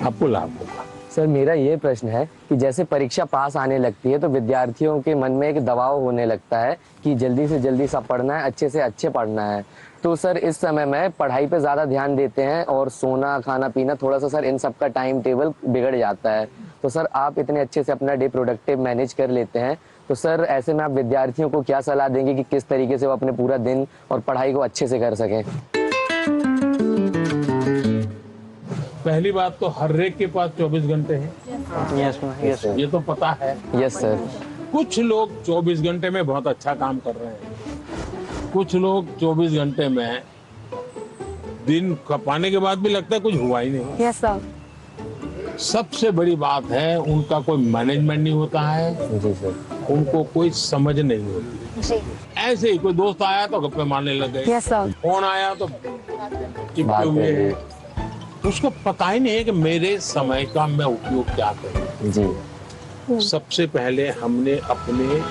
Speaker 5: आपको लाभ होगा।
Speaker 12: सर मेरा ये प्रश्न है कि जैसे परीक्षा पास आने लगती है तो विद्यार्थियों के मन में एक दबाव होने लगता है कि जल्दी से जल्दी सब पढ़ना है, अच्छे से अच्छे पढ़ना है। तो सर इस समय में पढ़ाई पे ज़्यादा ध्यान देते हैं और सोना खाना पीना थोड़ा सा सर इन सब का टाइम टेबल बिगड़ जाता है। तो सर आप इतने अच्छे से अपना डे प्रोडक्टिव मैनेज कर लेते हैं, तो सर ऐसे में आप विद्यार्थियों को क्या सलाह देंगे कि किस तरीके से वो अपने पूरा दिन और पढ़ाई को अच्छे से कर सकें?
Speaker 5: पहली बात तो हर एक के पास 24 घंटे हैं।
Speaker 12: Yes sir.
Speaker 5: ये तो पता है।
Speaker 12: Yes sir.
Speaker 5: कुछ लोग 24 घंटे में बहुत अच्छा काम कर रहे हैं, कुछ लोग 24 घंटे में दिन खपाने के बाद भी लगता है कुछ हुआ ही नहीं।
Speaker 10: Yes sir.
Speaker 5: सबसे बड़ी बात है उनका कोई मैनेजमेंट नहीं होता है।
Speaker 12: जी सर।
Speaker 5: उनको कोई समझ नहीं होती।
Speaker 10: जी।
Speaker 5: ऐसे ही कोई दोस्त आया तो गप्पे मारने लग गए।
Speaker 10: Yes sir.
Speaker 5: फोन आया तो चिपके हुए हैं। उसको पता ही नहीं है कि मेरे समय का मैं उपयोग क्या करूं।
Speaker 12: जी।
Speaker 5: सबसे पहले हमने अपने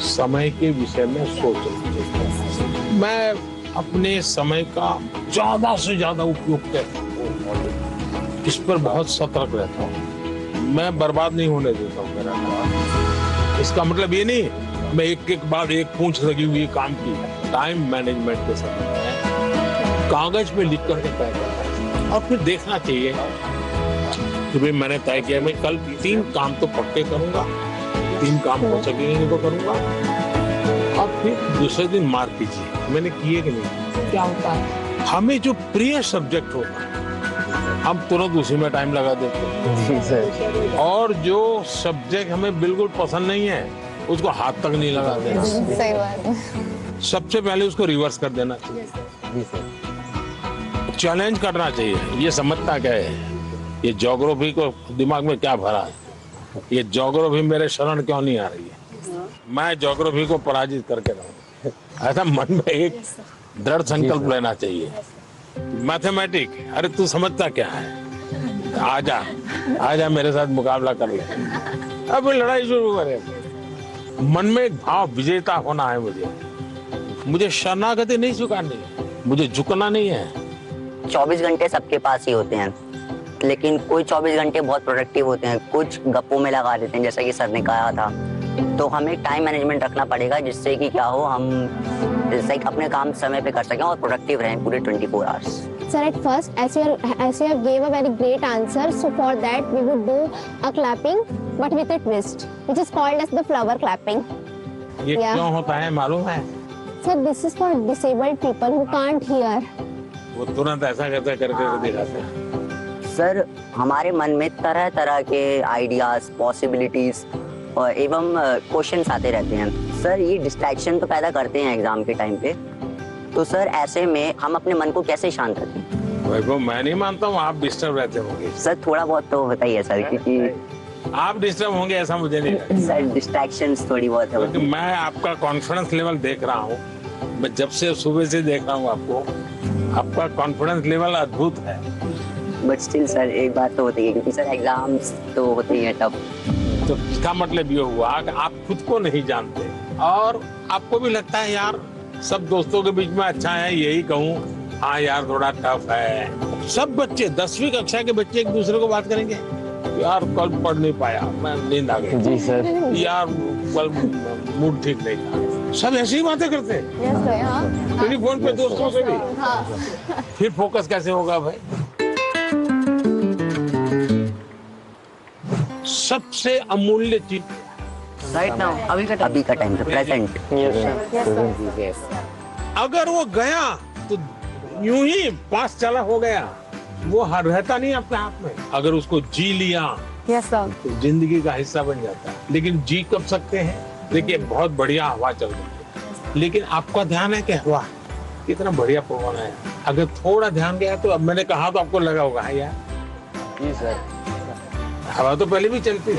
Speaker 5: समय के विषय में सोचना चाहिए। मैं अपने समय का ज्यादा से ज्यादा उपयोग करता हूँ, इस पर बहुत सतर्क रहता हूँ। मैं बर्बाद नहीं होने देता हूँ मेरा काम। इसका मतलब ये नहीं मैं एक एक बाद एक पूंछ लगी हुई काम की। टाइम मैनेजमेंट के समय में कागज पे लिख करके तय करता है और फिर देखना चाहिए कि भाई मैंने तय किया मैं कल 3 काम तो पक्के करूंगा, 3 काम हो सकेंगे तो करूंगा, और फिर दूसरे दिन मार्क कीजिए मैंने किए कि नहीं। क्या होता है हमें जो प्रिय सब्जेक्ट होता है हम तुरंत उसी में टाइम लगा देते हैं।
Speaker 12: जी सर।
Speaker 5: और जो सब्जेक्ट हमें बिल्कुल पसंद नहीं है उसको हाथ तक नहीं लगा देना।
Speaker 2: सही बात है।
Speaker 5: सबसे पहले उसको रिवर्स कर देना चाहिए।
Speaker 12: जी सर।
Speaker 5: चैलेंज करना चाहिए। ये समझता क्या है ये ज्योग्राफी को दिमाग में क्या भरा है, ये ज्योग्राफी मेरे शरण क्यों नहीं आ रही है, मैं ज्योग्राफी को पराजित करके रहूं। ऐसा मन में एक दृढ़ संकल्प लेना चाहिए। मैथमेटिक अरे तू समझता क्या है, आजा मेरे साथ मुकाबला कर ले। अब लड़ाई शुरू करे। मन में एक भाव विजेता होना है। मुझे शरणागति नहीं स्वीकारनी है, मुझे झुकना नहीं है।
Speaker 3: 24 घंटे सबके पास ही होते हैं, लेकिन कोई 24 घंटे बहुत प्रोडक्टिव होते हैं, कुछ गप्पों में लगा देते हैं जैसा कि सर ने कहा था। तो हमें टाइम मैनेजमेंट रखना पड़ेगा जिससे कि क्या हो हम जैसे अपने काम समय पे कर सकें और प्रोडक्टिव रहें पूरे 24 hours.
Speaker 2: Sir, at first, as you gave a very great answer, so for that we would do a clapping, but with a twist, which is called as the flower clapping.
Speaker 5: ये क्यों होता है मालूम है?
Speaker 2: Sir, this is for disabled people who can't hear.
Speaker 5: वो तुरंत ऐसा करके दिखाते हैं।
Speaker 3: सर हमारे मन में तरह तरह के आइडियाज, पॉसिबिलिटीज और एवं क्वेश्चंस आते रहते हैं। सर ये डिस्ट्रैक्शन तो पैदा करते हैं एग्जाम के टाइम पे, तो सर ऐसे में हम अपने मन को कैसे शांत रखें?
Speaker 5: वैभव मैं नहीं मानता हूँ आप डिस्टर्ब रहते होंगे।
Speaker 3: सर थोड़ा बहुत तो होता ही है सर, क्योंकि
Speaker 5: आप डिस्टर्ब होंगे ऐसा मुझे नहीं लगता।
Speaker 3: सर डिस्ट्रैक्शंस थोड़ी बहुत है।
Speaker 5: क्योंकि मैं आपका कॉन्फिडेंस लेवल देख रहा हूँ, मैं जब से सुबह से देख रहा हूँ आपको, आपका कॉन्फिडेंस लेवल अद्भुत है।
Speaker 3: बट स्टिल सर एक बात तो होती है क्योंकि सर एग्जाम्स तो होते ही है तब।
Speaker 5: तो इसका मतलब ये हुआ कि आप खुद को नहीं जानते और आपको भी लगता है यार सब दोस्तों के बीच में अच्छा है, यही कहूँ हाँ यार थोड़ा टफ है। सब बच्चे 10वीं कक्षा के बच्चे एक दूसरे को बात करेंगे यार कल पढ़ नहीं पाया, मैं नींद आ गई।
Speaker 12: जी सर।
Speaker 5: यार कल मूड ठीक नहीं था। सब ऐसी ही बातें करते हैं टेलीफोन पे दोस्तों से भी। फिर फोकस कैसे होगा भाई? सबसे अमूल्य चीज
Speaker 3: राइट नाउ अभी का टाइम प्रेजेंट।
Speaker 5: अगर वो गया तो यूं ही पास चला हो गया, वो रहता नहीं अपने आप में। अगर उसको जी लिया तो जिंदगी का हिस्सा बन जाता है। लेकिन जी कब सकते हैं? देखिए बहुत बढ़िया हवा चल रही है, लेकिन आपका ध्यान है कि वाह कितना बढ़िया पवन है। अगर थोड़ा ध्यान गया तो अब मैंने कहा तो आपको लगा होगा यार
Speaker 12: जी सर
Speaker 5: हवा तो पहले भी चलती थी,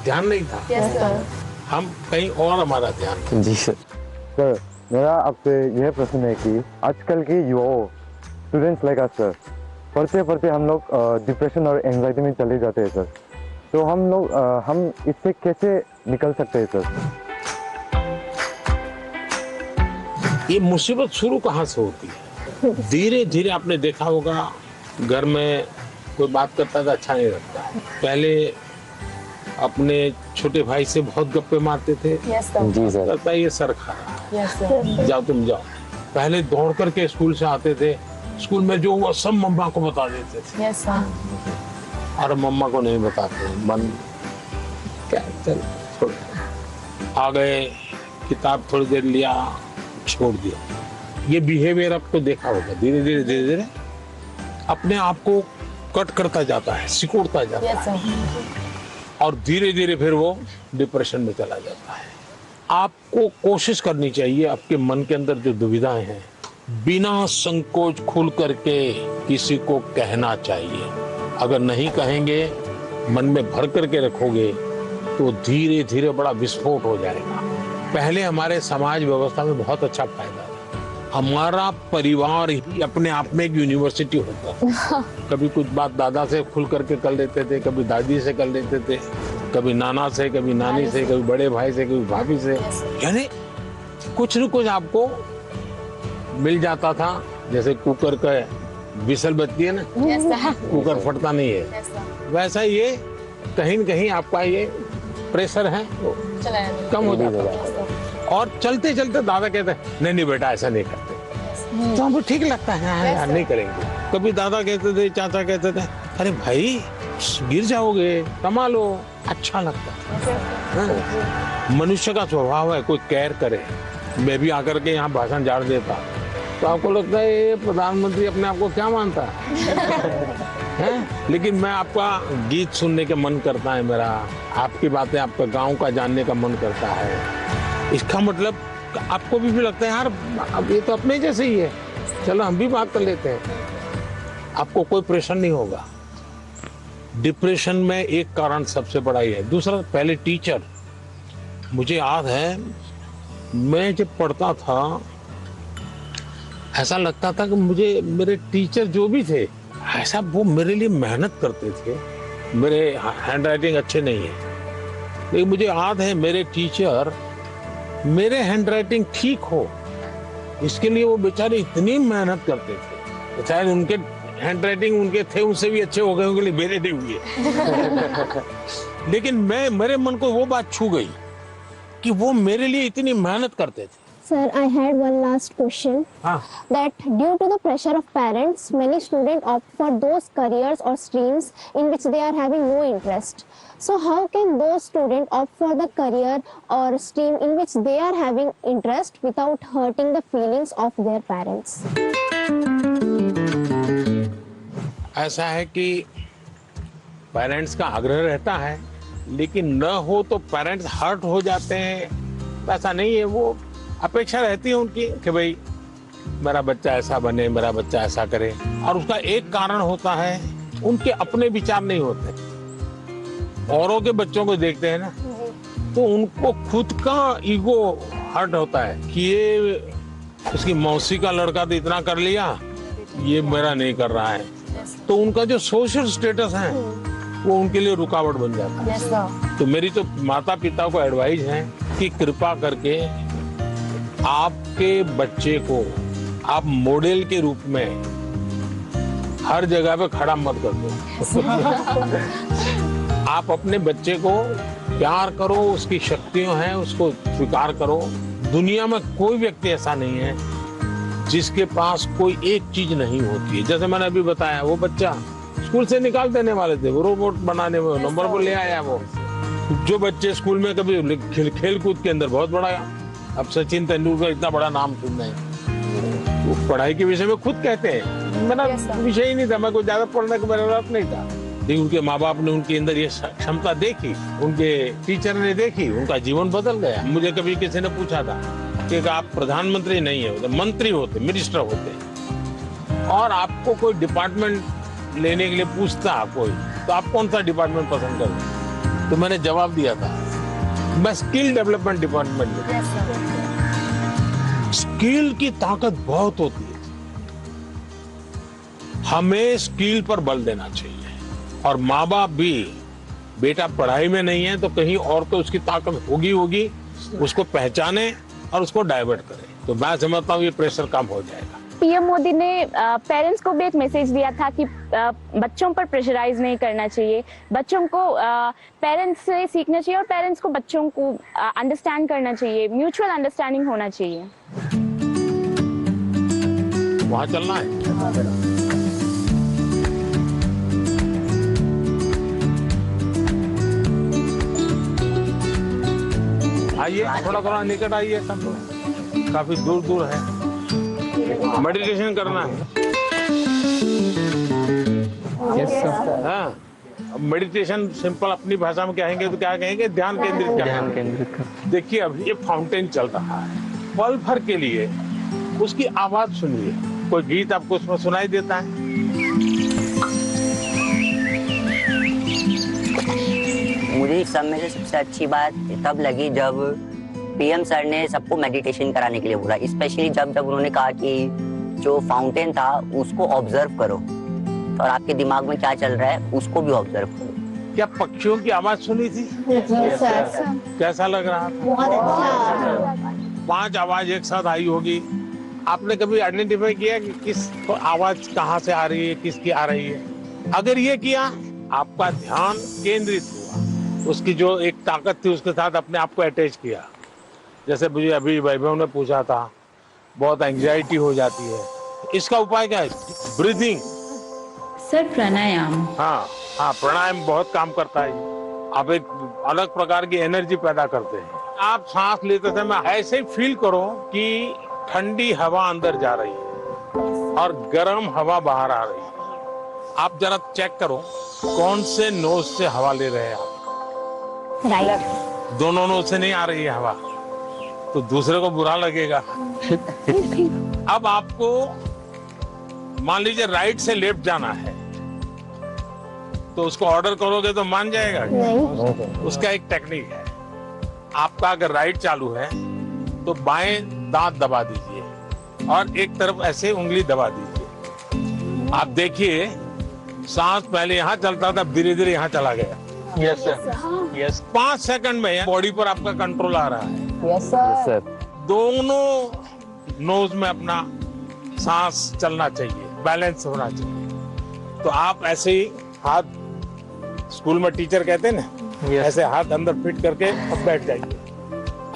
Speaker 5: ध्यान नहीं था। हम कहीं और हमारा ध्यान।
Speaker 12: जी सर।
Speaker 8: सर मेरा आपसे यह प्रश्न है कि आजकल के युवाओं स्टूडेंट्स लाइक अस सर पढ़ते पढ़ते हम लोग डिप्रेशन और एंजाइटी में चले जाते हैं सर, तो हम इससे कैसे निकल सकते हैं सर?
Speaker 5: ये मुसीबत शुरू कहाँ से होती है? धीरे धीरे आपने देखा होगा, घर में कोई बात करता था अच्छा नहीं लगता। पहले अपने छोटे भाई से बहुत गप्पे मारते थे।
Speaker 12: जी सर।
Speaker 5: लगता है ये सर खा रहा, जाओ तुम जाओ। पहले दौड़ करके स्कूल से आते थे, स्कूल में जो हुआ सब मम्मा को बता देते थे। और मम्मा को नहीं बताते, मन क्या चल छोड़। आ गए, किताब थोड़ी देर लिया, छोड़ दिया। ये बिहेवियर आपको देखा होगा, धीरे धीरे धीरे धीरे अपने आप को कट करता जाता है, सिकुड़ता जाता है, और धीरे धीरे फिर वो डिप्रेशन में चला जाता है। आपको कोशिश करनी चाहिए, आपके मन के अंदर जो दुविधाएं हैं, बिना संकोच खुल करके किसी को कहना चाहिए। अगर नहीं कहेंगे, मन में भर करके रखोगे, तो धीरे धीरे बड़ा विस्फोट हो जाएगा। पहले हमारे समाज व्यवस्था में बहुत अच्छा फायदा था। हमारा परिवार ही अपने आप में एक यूनिवर्सिटी होता था। कभी कुछ बात दादा से खुल करके कर लेते थे, कभी दादी से कर लेते थे, कभी नाना से, कभी नानी से, कभी बड़े भाई से, कभी भाभी से। यानी कुछ न कुछ आपको मिल जाता था। जैसे कुकर का विसल बजती है ना, कुकर फटता नहीं है, वैसा ये कहीं न कहीं आपका ये प्रेशर है वो कम हो जाता है। और चलते चलते दादा कहते हैं नहीं नहीं बेटा ऐसा नहीं करते, तो हमको ठीक लगता है यार नहीं करेंगे। कभी दादा कहते थे, चाचा कहते थे अरे भाई गिर जाओगे, कमा लो, अच्छा लगता है। मनुष्य का स्वभाव है कोई केयर करे। मैं भी आकर के यहाँ भाषण झाड़ देता तो आपको लगता है ये प्रधानमंत्री अपने आप को क्या मानता है? लेकिन मैं आपका गीत सुनने का मन करता है, मेरा आपकी बातें, आपका गांव का जानने का मन करता है। इसका मतलब आपको भी लगता है यार अब ये तो अपने जैसे ही है, चलो हम भी बात कर लेते हैं। आपको कोई प्रेशर नहीं होगा। डिप्रेशन में एक कारण सबसे बड़ा ही है। दूसरा, पहले टीचर, मुझे याद है मैं जब पढ़ता था ऐसा लगता था कि मुझे मेरे टीचर जो भी थे ऐसा वो मेरे लिए मेहनत करते थे। मेरे हैंड राइटिंग अच्छे नहीं है, लेकिन मुझे याद है मेरे टीचर मेरे हैंड राइटिंग ठीक हो इसके लिए वो बेचारे इतनी मेहनत करते थे। शायद उनके हैंड राइटिंग उनके थे उनसे भी अच्छे हो गए होंगे, मेरे नहीं हुए। लेकिन मेरे मन को वो बात छू गई कि वो मेरे लिए इतनी मेहनत करते थे।
Speaker 2: Sir, I had one last question. That due to the pressure of parents, many students opt for those careers or streams in which they are having no interest. So how can those students opt for the career or stream in which they are having interest without hurting the feelings of their parents?
Speaker 5: ऐसा है कि पेरेंट्स का आग्रह रहता है, लेकिन न हो तो पेरेंट्स हर्ट हो जाते हैं। ऐसा नहीं है, वो अपेक्षा रहती है उनकी कि भाई मेरा बच्चा ऐसा बने, मेरा बच्चा ऐसा करे। और उसका एक कारण होता है उनके अपने विचार नहीं होते। औरों के बच्चों को देखते हैं ना, तो उनको खुद का ईगो हर्ट होता है कि ये उसकी मौसी का लड़का तो इतना कर लिया, ये मेरा नहीं कर रहा है। तो उनका जो सोशल स्टेटस है वो उनके लिए रुकावट बन जाता है। तो मेरी तो माता पिता को एडवाइस है कि कृपा करके आपके बच्चे को आप मॉडल के रूप में हर जगह पे खड़ा मत कर दो। आप अपने बच्चे को प्यार करो, उसकी शक्तियां हैं उसको स्वीकार करो। दुनिया में कोई व्यक्ति ऐसा नहीं है जिसके पास कोई एक चीज नहीं होती है। जैसे मैंने अभी बताया, वो बच्चा स्कूल से निकाल देने वाले थे, वो रोबोट बनाने में नंबर पर ले आया। वो जो बच्चे स्कूल में कभी खेल कूद के अंदर बहुत बड़ा, अब सचिन तेंदुलकर इतना बड़ा नाम सुन रहे हैं, वो पढ़ाई के विषय में खुद कहते हैं मेरा विषय ही नहीं था, मैं कोई ज्यादा पढ़ने का मेरा रस नहीं था। लेकिन उनके माँ बाप ने उनके अंदर ये क्षमता देखी, उनके टीचर ने देखी, उनका जीवन बदल गया। मुझे कभी किसी ने पूछा था कि आप प्रधानमंत्री नहीं है, मंत्री होते, मिनिस्टर होते, और आपको कोई डिपार्टमेंट लेने के लिए पूछता कोई, तो आप कौन सा डिपार्टमेंट पसंद करोगे? तो मैंने जवाब दिया था मैं स्किल डेवलपमेंट डिपार्टमेंट में। स्किल की ताकत बहुत होती है, हमें स्किल पर बल देना चाहिए। और माँ बाप भी, बेटा पढ़ाई में नहीं है तो कहीं और तो उसकी ताकत होगी, उसको पहचाने और उसको डाइवर्ट करें। तो मैं समझता हूँ ये प्रेशर कम हो जाएगा।
Speaker 10: पीएम मोदी ने पेरेंट्स को भी एक मैसेज दिया था कि बच्चों पर प्रेशराइज नहीं करना चाहिए, बच्चों को पेरेंट्स से सीखना चाहिए और पेरेंट्स को बच्चों को अंडरस्टैंड करना चाहिए, म्यूचुअल अंडरस्टैंडिंग होना चाहिए।
Speaker 5: वहाँ चलना है। आइए थोड़ा थोड़ा निकट आइए, सब लोग काफी दूर दूर है। मेडिटेशन करना है। हाँ, मेडिटेशन सिंपल अपनी भाषा में कहेंगे तो क्या कहेंगे? ध्यान केंद्रित करना।
Speaker 12: ध्यान केंद्रित कर।
Speaker 5: देखिए अभी ये फाउंटेन चल रहा है, पल भर के लिए उसकी आवाज सुनिए। कोई गीत आपको उसमें सुनाई देता है?
Speaker 3: मुझे सब में से सबसे अच्छी बात तब लगी जब पीएम सर ने सबको मेडिटेशन कराने के लिए बोला, स्पेशली जब उन्होंने कहा कि जो फाउंटेन था उसको ऑब्जर्व करो और आपके दिमाग में क्या चल रहा है उसको भी ऑब्जर्व करो।
Speaker 5: क्या पक्षियों की आवाज सुनी थी? कैसा लग रहा था?
Speaker 2: बहुत अच्छा।
Speaker 5: 5 आवाज एक साथ आई होगी। आपने कभी आइडेंटिफाई किया कि किस आवाज कहाँ से आ रही है, किसकी आ रही है? अगर ये किया, आपका ध्यान केंद्रित हुआ, उसकी जो एक ताकत थी उसके साथ अपने आप को अटैच किया। जैसे मुझे अभी वैभव ने पूछा था, बहुत एंजाइटी हो जाती है, इसका उपाय क्या है? ब्रीदिंग।
Speaker 14: सर प्राणायाम।
Speaker 5: हाँ हाँ, प्राणायाम बहुत काम करता है। आप एक अलग प्रकार की एनर्जी पैदा करते हैं। आप सांस लेते समय ऐसे ही फील करो कि ठंडी हवा अंदर जा रही है और गर्म हवा बाहर आ रही है। आप जरा चेक करो कौन से नोज से हवा ले रहे हैं आप।
Speaker 2: राइट।
Speaker 5: दोनों नोज से नहीं आ रही है हवा, तो दूसरे को बुरा लगेगा। अब आपको मान लीजिए राइट से लेफ्ट जाना है, तो उसको ऑर्डर करोगे तो मान जाएगा?
Speaker 2: नहीं।
Speaker 5: उसका एक टेक्निक है। आपका अगर राइट चालू है तो बाएं दांत दबा दीजिए और एक तरफ ऐसे उंगली दबा दीजिए। आप देखिए सांस पहले यहाँ चलता था, धीरे धीरे यहाँ चला गया।
Speaker 11: Yes sir, yes.
Speaker 5: 5 सेकंड में बॉडी पर आपका कंट्रोल आ रहा है।
Speaker 9: Yes sir.
Speaker 5: दोनों नोज में अपना सांस चलना चाहिए, बैलेंस होना चाहिए। तो आप ऐसे ही हाथ, स्कूल में टीचर कहते हैं ना, ऐसे हाथ अंदर फिट करके अब बैठ जाइए।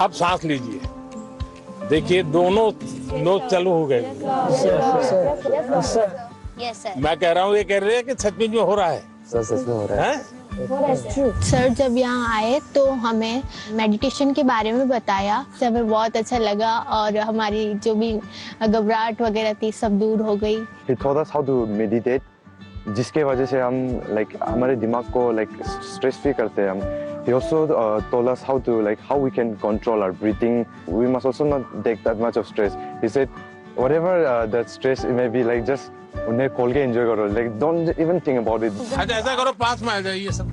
Speaker 5: अब सांस लीजिए, देखिए दोनों नोज चालू हो गए। मैं कह रहा हूँ, ये कह रहे हैं कि सच में हो रहा है?
Speaker 8: सच में हो रहा है।
Speaker 15: सर जब यहाँ आए तो हमें मेडिटेशन के बारे में बताया, तो हमें बहुत अच्छा लगा और हमारी जो भी घबराहट वगैरह थी सब दूर हो गई।
Speaker 8: He taught us how to meditate, जिसके वजह से हम हमारे दिमाग को स्ट्रेस फ्री करते हैं हम। He also told us how we can control our breathing. We must also not take that much of stress. He said, whatever that stress it may be, just उन्हें खोल के एंजॉय करो, don't even think about it.
Speaker 5: अच्छा ऐसा करो, पास में आ जाइए सब।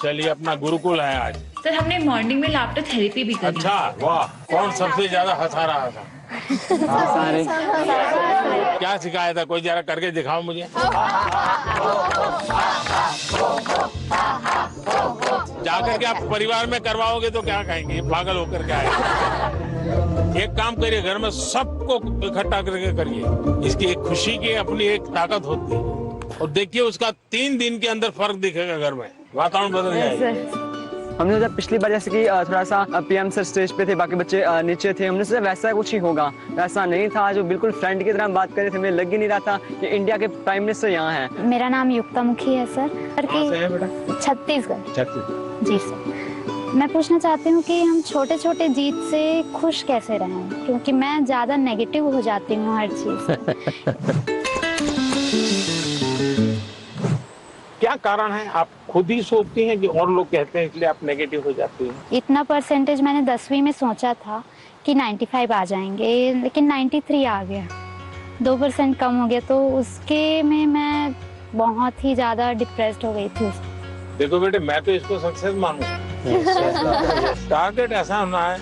Speaker 5: चलिए, अपना गुरुकुल है आज।
Speaker 14: सर हमने मॉर्निंग में लाफ्टर थेरेपी भी करी।
Speaker 5: अच्छा, वाह। कौन सबसे ज्यादा हंसा रहा था?
Speaker 6: सारे।
Speaker 5: क्या सिखाया था? कोई जरा करके दिखाओ मुझे। जाकर के आप परिवार में करवाओगे तो क्या कहेंगे? पागल होकर क्या आए? एक काम करिए, घर में सबको इकट्ठा करके करिए। इसकी एक खुशी की अपनी एक ताकत होती है, और देखिए उसका 3 दिन के अंदर फर्क दिखेगा। घर में वातावरण बदल जाएगा।
Speaker 6: हमने जब पिछली बार जैसे कि थोड़ा सा पीएम सर स्टेज पे थे, बाकी बच्चे नीचे थे, हमने सोचा वैसा कुछ ही होगा। वैसा नहीं था, जो बिल्कुल फ्रेंड की तरह बात कर रहे थे। मुझे लग ही नहीं रहा था कि इंडिया के प्राइम मिनिस्टर यहाँ हैं।
Speaker 2: मेरा नाम युक्ता मुखी है सर।
Speaker 5: कहाँ से है बेटा?
Speaker 2: छत्तीसगढ़। जी सर। मैं पूछना चाहती हूँ कि हम छोटे छोटे जीत से खुश कैसे रहें, क्योंकि मैं ज़्यादा नेगेटिव हो जाती हूँ हर चीज़।
Speaker 5: क्या कारण है? आप खुद ही सोचती हैं कि और लोग कहते हैं इसलिए आप नेगेटिव हो जाती हैं?
Speaker 2: इतना परसेंटेज मैंने 10वीं में सोचा था कि 95 आ जाएंगे, लेकिन 93 आ गया। 2% कम हो गया, तो उसके में मैं बहुत ही ज़्यादा डिप्रेस्ड हो गई थी।
Speaker 5: देखो बेटे, मैं तो इसको सक्सेस मानूंगा। टारगेट ऐसा होना है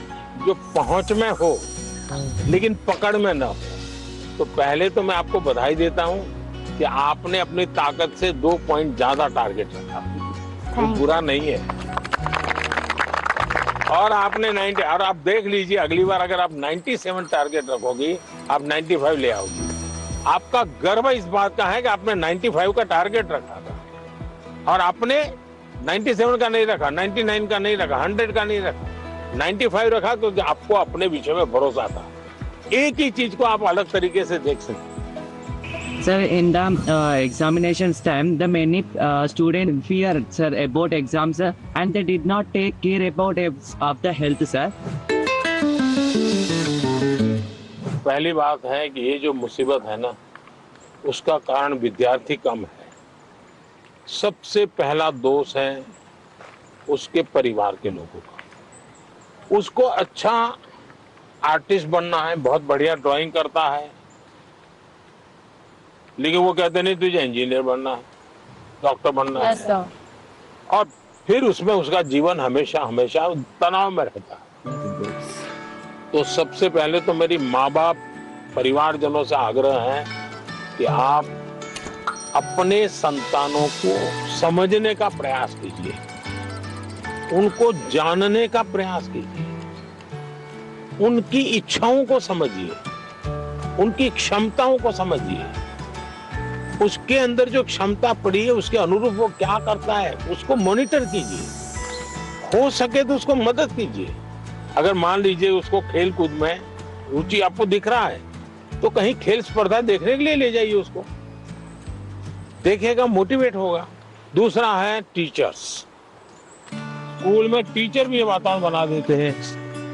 Speaker 5: जो पहुंच में हो लेकिन पकड़ में ना हो। तो पहले तो मैं आपको बधाई देता हूँ कि आपने अपनी ताकत से 2 पॉइंट ज्यादा टारगेट रखा, वो बुरा नहीं है। और आपने 90, और आप देख लीजिए अगली बार अगर आप 97 टारगेट रखोगी, आप 95 ले आओगी। आपका गर्व इस बात का है कि आपने 95 का टारगेट रखा था और आपने 97 का नहीं रखा, 99 का नहीं रखा, 100 का नहीं रखा, 95 रखा, क्योंकि आपको अपने विषय में भरोसा था। एक ही चीज को आप अलग तरीके से देख सकते।
Speaker 13: Sir, in the examinations time, the many students fear, sir, about exams, sir, and they did not take care about of the health, sir.
Speaker 5: पहली बात है कि ये जो मुसीबत है ना, उसका कारण विद्यार्थी कम है। सबसे पहला दोष है उसके परिवार के लोगों का। उसको अच्छा आर्टिस्ट बनना है, बहुत बढ़िया ड्राइंग करता है, लेकिन वो कहते नहीं तुझे इंजीनियर बनना है, डॉक्टर बनना है, और फिर उसमें उसका जीवन हमेशा हमेशा तनाव में रहता है। तो सबसे पहले तो मेरी माँ बाप परिवारजनों से आग्रह है कि आप अपने संतानों को समझने का प्रयास कीजिए, उनको जानने का प्रयास कीजिए, उनकी इच्छाओं को समझिए, उनकी क्षमताओं को समझिए, उसके अंदर जो क्षमता पड़ी है उसके अनुरूप वो क्या करता है उसको मॉनिटर कीजिए, हो सके तो उसको मदद कीजिए। अगर मान लीजिए उसको खेल कूद में रुचि आपको दिख रहा है तो कहीं खेल स्पर्धा देखने के लिए ले जाइए, उसको देखेगा, मोटिवेट होगा। दूसरा है टीचर्स। स्कूल में टीचर भी ये वातावरण बना देते हैं,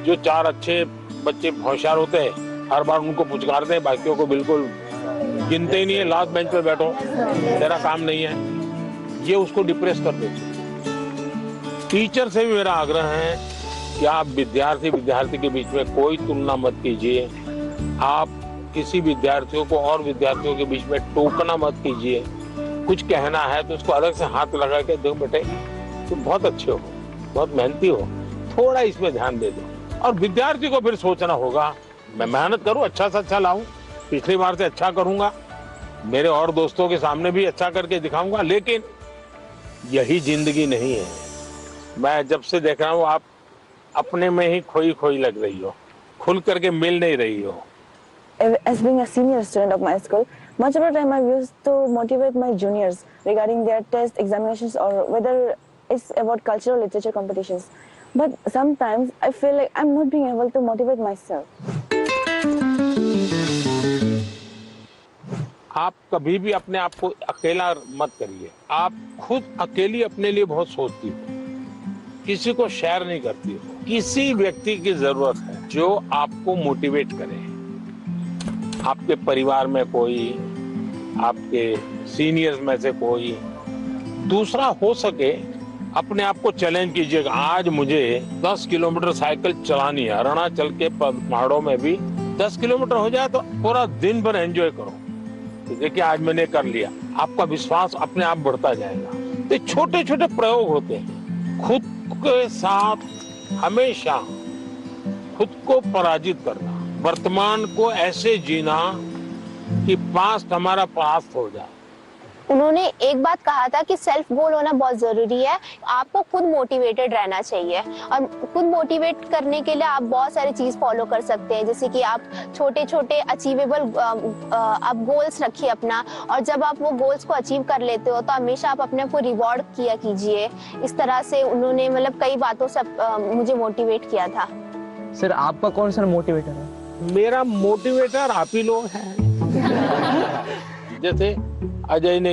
Speaker 5: जो 4 अच्छे बच्चे होशियार होते हैं हर बार उनको पुचकारते हैं, बाकियों को बिल्कुल गिनते ही नहीं है, लास्ट बेंच पे बैठो, तेरा काम नहीं है, ये उसको डिप्रेस कर देते। टीचर से भी मेरा आग्रह है कि आप विद्यार्थी के बीच में कोई तुलना मत कीजिए, आप किसी विद्यार्थियों को और विद्यार्थियों के बीच में टोकना मत कीजिए। कुछ कहना है तो उसको अलग से हाथ लगा के दो, बेटे तुम बहुत अच्छे हो, बहुत मेहनती हो, थोड़ा इसमें ध्यान दे दो। और विद्यार्थी को फिर सोचना होगा मैं मेहनत करूं, अच्छा से अच्छा लाऊं, पिछली बार से अच्छा करूंगा, मेरे और दोस्तों के सामने भी अच्छा करके दिखाऊंगा। लेकिन यही जिंदगी नहीं है। मैं जब से देख रहा हूं आप अपने में ही खोई खोई लग रही हो, खुल करके मिल नहीं रही हो।
Speaker 16: As being a senior student of my school, much of the time I used to motivate my juniors regarding their test examinations or whether it's about cultural literature competitions. But sometimes I feel like I'm not being able to motivate myself.
Speaker 5: आप कभी भी अपने आप को अकेला मत करिए। आप खुद अकेली अपने लिए बहुत सोचती हो, किसी को शेयर नहीं करती हो। किसी व्यक्ति की जरूरत है जो आपको मोटिवेट करे। आपके परिवार में कोई, आपके सीनियर्स में से कोई। दूसरा, हो सके अपने आप को चैलेंज कीजिएगा, आज मुझे 10 किलोमीटर साइकिल चलानी है, अरुणाचल के पहाड़ों में भी 10 किलोमीटर हो जाए तो पूरा दिन भर एंजॉय करो। तो देखिए आज मैंने कर लिया, आपका विश्वास अपने आप बढ़ता जाएगा। तो छोटे छोटे प्रयोग होते हैं। खुद के साथ हमेशा खुद को पराजित करना, वर्तमान को ऐसे जीना कि पास्ट हमारा पास्ट हो जाए।
Speaker 15: उन्होंने एक बात कहा था कि सेल्फ गोल होना बहुत जरूरी है। आपको खुद मोटिवेटेड रहना चाहिए और खुद मोटिवेट करने के लिए आप बहुत सारी चीज फॉलो कर सकते हैं, जैसे कि आप छोटे छोटे अचीवेबल आप गोल्स रखिए अपना, और जब आप वो गोल्स को अचीव कर लेते हो तो हमेशा आप अपने आप को रिवॉर्ड किया कीजिए। इस तरह से उन्होंने मतलब कई बातों से मुझे मोटिवेट किया था।
Speaker 6: सर आपका कौन सा मोटिवेटर है?
Speaker 5: मेरा मोटिवेटर आप ही लोग हैं। जैसे अजय ने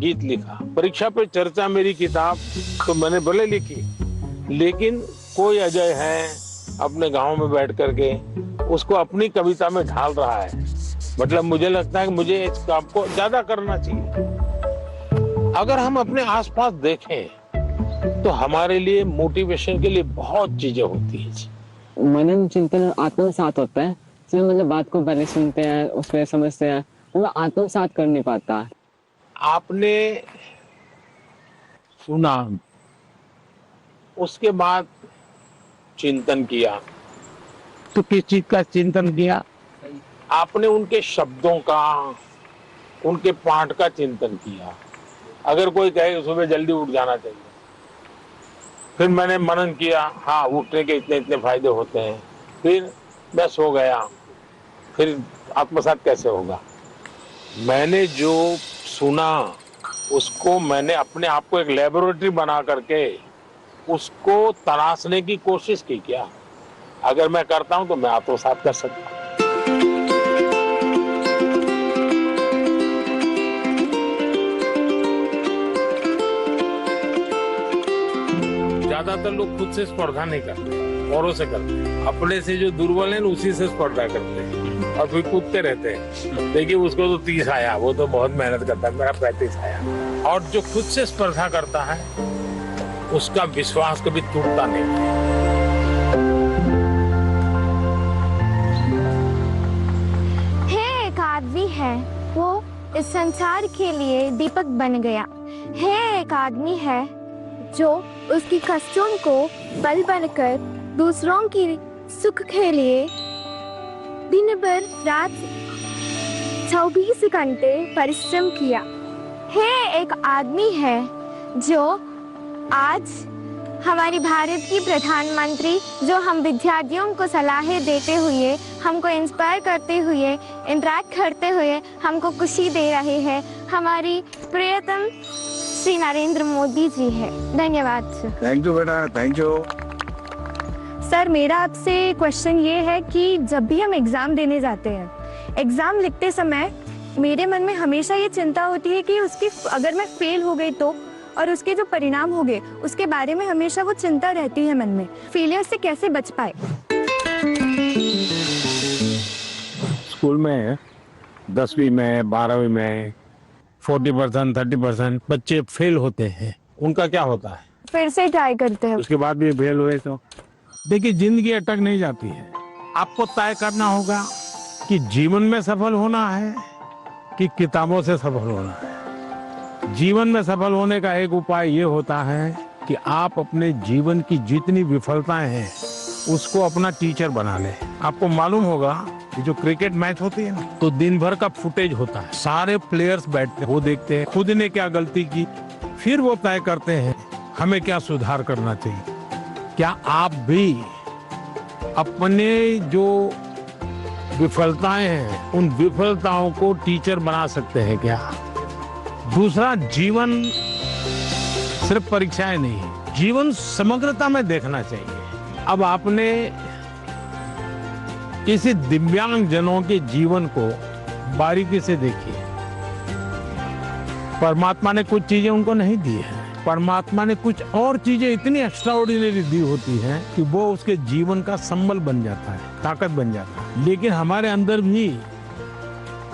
Speaker 5: गीत लिखा, परीक्षा पे चर्चा मेरी किताब, तो मैंने भले लिखी, लेकिन कोई अजय है अपने गांव में बैठ करके उसको अपनी कविता में ढाल रहा है। मतलब मुझे लगता है कि मुझे इस काम को ज्यादा करना चाहिए। अगर हम अपने आसपास देखें तो हमारे लिए मोटिवेशन के लिए बहुत चीजें होती है।
Speaker 6: मनन चिंतन आत्मसात होता है, मतलब बात को पहले सुनते हैं, उसको समझते हैं, मतलब आत्मसात कर नहीं पाता।
Speaker 5: आपने सुना, उसके बाद चिंतन किया, तो किस चीज का चिंतन किया? आपने उनके शब्दों का, उनके पाठ का चिंतन किया। अगर कोई कहे सुबह जल्दी उठ जाना चाहिए, फिर मैंने मनन किया, हाँ उठने के इतने इतने फायदे होते हैं। फिर मैं सो गया, फिर आत्मसात कैसे होगा? मैंने जो सुना उसको मैंने अपने आप को एक लेबोरेटरी बना करके उसको तलाशने की कोशिश की। क्या अगर मैं करता हूं तो मैं आत्मसात कर सकता हूं। ज्यादातर लोग खुद से स्पर्धा नहीं करते, औरों से करते हैं। अपने से जो दुर्बल है उसी से स्पर्धा करते हैं और फिर कूदते रहते हैं। देखिए उसको तो 30 आया, वो तो बहुत मेहनत करता है, मेरा 35 आया। और जो खुद से स्पर्धा करता है उसका विश्वास कभी टूटता नहीं।
Speaker 2: है एक आदमी है, वो इस संसार के लिए दीपक बन गया। है एक आदमी है जो उसकी कष्टों को बल बनकर दूसरों की सुख के लिए दिन भर रात 24 घंटे परिश्रम किया। है एक आदमी है जो आज हमारी भारत की प्रधानमंत्री, जो हम विद्यार्थियों को सलाहें देते हुए, हमको इंस्पायर करते हुए, इंटरेक्ट करते हुए हमको खुशी दे रहे हैं, हमारी प्रियतम श्री नरेंद्र मोदी जी है। धन्यवाद सर।
Speaker 17: थैंक यू बेटा, थैंक यू।
Speaker 4: सर मेरा आपसे क्वेश्चन ये है कि जब भी हम एग्ज़ाम देने जाते हैं, एग्ज़ाम लिखते समय मेरे मन में हमेशा ये चिंता होती है कि उसकी अगर मैं फेल हो गई तो, और उसके जो परिणाम हो गए उसके बारे में हमेशा वो चिंता रहती है मन में। फेलियर से कैसे बच पाए?
Speaker 5: स्कूल में 10वीं में 12वीं में 40% 30% बच्चे फेल होते हैं। उनका क्या होता है?
Speaker 4: फिर से ट्राई करते हैं।
Speaker 5: उसके बाद भी फेल हुए तो देखिए जिंदगी अटक नहीं जाती है। आपको तय करना होगा कि जीवन में सफल होना है कि किताबों से सफल होना है। जीवन में सफल होने का एक उपाय ये होता है कि आप अपने जीवन की जितनी विफलताएं हैं उसको अपना टीचर बना लें। आपको मालूम होगा जो क्रिकेट मैच होती है ना, तो दिन भर का फुटेज होता है, सारे प्लेयर्स बैठते हैं, वो देखते हैं खुद ने क्या गलती की, फिर वो तय करते हैं हमें क्या सुधार करना चाहिए। क्या आप भी अपने जो विफलताएं हैं उन विफलताओं को टीचर बना सकते हैं क्या? दूसरा, जीवन सिर्फ परीक्षाएं नहीं है, जीवन समग्रता में देखना चाहिए। अब आपने किसी दिव्यांग जनों के जीवन को बारीकी से देखिए। परमात्मा ने कुछ चीजें उनको नहीं दी है, परमात्मा ने कुछ और चीजें इतनी एक्स्ट्राऑर्डिनरी दी होती हैं कि वो उसके जीवन का संबल बन जाता है, ताकत बन जाता है। लेकिन हमारे अंदर भी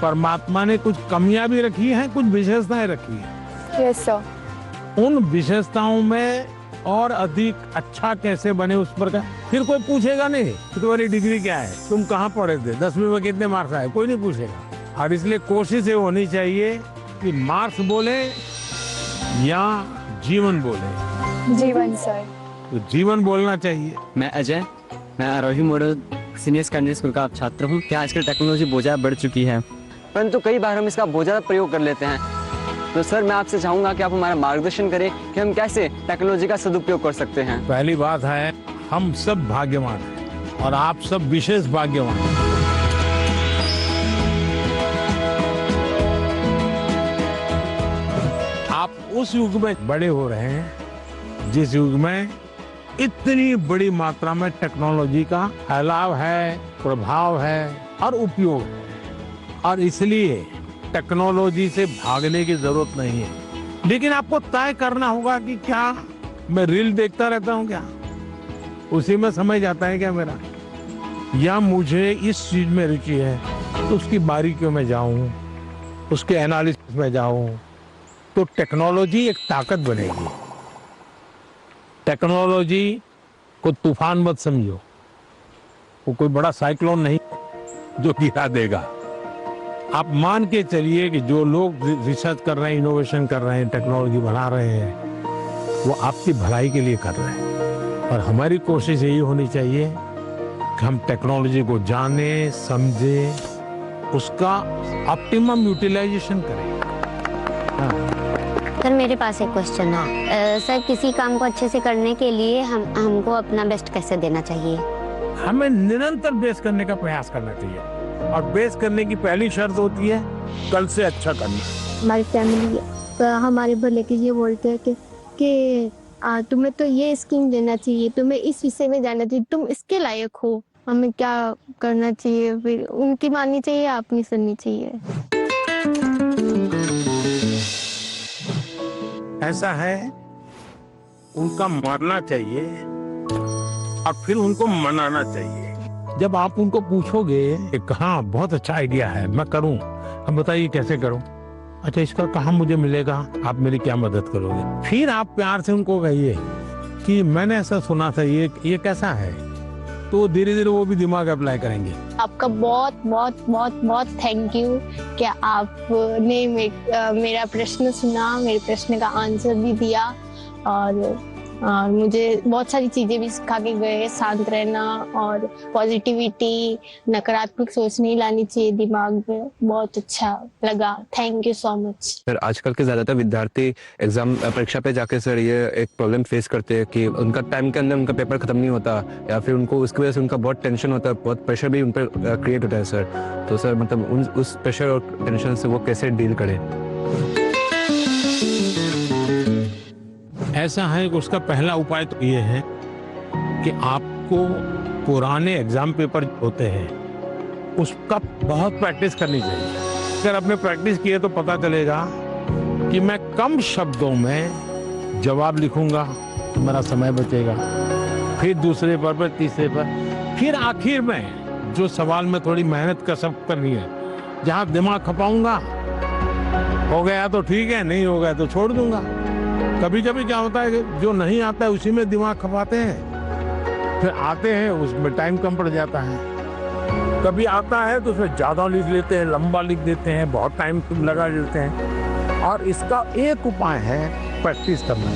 Speaker 5: परमात्मा ने कुछ कमियां भी रखी हैं, कुछ विशेषताएं रखी हैं।
Speaker 4: Yes sir.
Speaker 5: उन विशेषताओं में और अधिक अच्छा कैसे बने उस पर का फिर कोई पूछेगा नहीं कि तुम्हारी डिग्री क्या है, तुम कहाँ पढ़े थे, 10वीं में कितने मार्क्स आए, कोई नहीं पूछेगा। और इसलिए कोशिश ये होनी चाहिए कि मार्क्स बोले या जीवन बोले।
Speaker 4: जीवन सर।
Speaker 5: तो जीवन बोलना चाहिए।
Speaker 6: मैं अजय, मैं आरोही मॉडल सीनियर सेकेंडरी स्कूल का छात्र हूँ। क्या आजकल टेक्नोलॉजी बहुत ज़्यादा बढ़ चुकी है, परंतु कई बार हम इसका बहुत ज़्यादा प्रयोग कर लेते हैं। तो सर मैं आपसे चाहूँगा कि आप हमारा मार्गदर्शन करें कि हम कैसे टेक्नोलॉजी का सदुपयोग कर सकते हैं।
Speaker 5: पहली बात है हम सब भाग्यवान हैं और आप सब विशेष भाग्यवान हैं। आप उस युग में बड़े हो रहे हैं जिस युग में इतनी बड़ी मात्रा में टेक्नोलॉजी का फैलाव है, प्रभाव है और उपयोग है। और इसलिए टेक्नोलॉजी से भागने की जरूरत नहीं है, लेकिन आपको तय करना होगा कि क्या मैं रील देखता रहता हूँ, क्या उसी में समय जाता है क्या मेरा, या मुझे इस चीज में रुचि है तो उसकी बारीकियों में जाऊं, उसके एनालिसिस में जाऊं, तो टेक्नोलॉजी एक ताकत बनेगी। टेक्नोलॉजी को तूफान मत समझो, वो कोई बड़ा साइक्लोन नहीं जो गिरा देगा। आप मान के चलिए कि जो लोग रिसर्च कर रहे हैं, इनोवेशन कर रहे हैं, टेक्नोलॉजी बना रहे हैं, वो आपकी भलाई के लिए कर रहे हैं। और हमारी कोशिश यही होनी चाहिए कि हम टेक्नोलॉजी को जाने, समझे, उसका ऑप्टिमम यूटिलाइजेशन करें। हाँ।
Speaker 15: सर मेरे पास एक क्वेश्चन है। सर किसी काम को अच्छे से करने के लिए हमको अपना बेस्ट कैसे देना चाहिए?
Speaker 5: हमें निरंतर बेस करने का प्रयास करना चाहिए और बेस करने की पहली शर्त होती है कल से अच्छा करना।
Speaker 2: हमारी फैमिली हमारे भले के लिए बोलते हैं कि तुम्हें तो ये स्कीम देना चाहिए, तुम्हें इस विषय में जाना चाहिए, तुम इसके लायक हो। हमें क्या करना चाहिए? फिर उनकी माननी चाहिए, अपनी सुननी चाहिए।
Speaker 5: ऐसा है, उनका मानना चाहिए और फिर उनको मनाना चाहिए। जब आप उनको पूछोगे कि हाँ बहुत अच्छा आइडिया है, मैं करूं, अब बताइए कैसे करूं? अच्छा इसका कहाँ मुझे मिलेगा, आप मेरी क्या मदद करोगे? फिर आप प्यार से उनको कहिए कि मैंने ऐसा सुना था, ये कैसा है, तो धीरे धीरे वो भी दिमाग अप्लाई करेंगे।
Speaker 2: आपका बहुत बहुत बहुत बहुत थैंक यू कि आपने मेरा प्रश्न सुना, मेरे प्रश्न का आंसर भी दिया और मुझे बहुत सारी चीजें भी सिखा के गए। शांत रहना और पॉजिटिविटी, नकारात्मक सोच नहीं लानी चाहिए दिमाग में। बहुत अच्छा लगा, thank you so much.
Speaker 17: Sir आजकल के ज़्यादातर विद्यार्थी एग्जाम परीक्षा पे जाके सर ये एक प्रॉब्लम फेस करते हैं कि उनका टाइम के अंदर उनका पेपर खत्म नहीं होता, या फिर उनको उसकी वजह से उनका बहुत टेंशन होता है, बहुत प्रेशर भी उन पर क्रिएट होता है सर। तो सर मतलब उस प्रेशर और टेंशन से वो कैसे डील करें?
Speaker 5: ऐसा है कि उसका पहला उपाय तो ये है कि आपको पुराने एग्जाम पेपर होते हैं उसका बहुत प्रैक्टिस करनी चाहिए। अगर आपने प्रैक्टिस की है तो पता चलेगा कि मैं कम शब्दों में जवाब लिखूंगा, मेरा समय बचेगा। फिर दूसरे पर तीसरे पर, फिर आखिर में जो सवाल में थोड़ी मेहनत कसरत करनी है, जहां दिमाग खपाऊंगा, हो गया तो ठीक है, नहीं हो गया तो छोड़ दूंगा। कभी कभी क्या होता है कि जो नहीं आता है उसी में दिमाग खपाते हैं, फिर आते हैं उसमें टाइम कम पड़ जाता है। कभी आता है तो उसमें ज्यादा लिख लेते हैं, लंबा लिख देते हैं, बहुत टाइम लगा देते हैं। और इसका एक उपाय है प्रैक्टिस करना।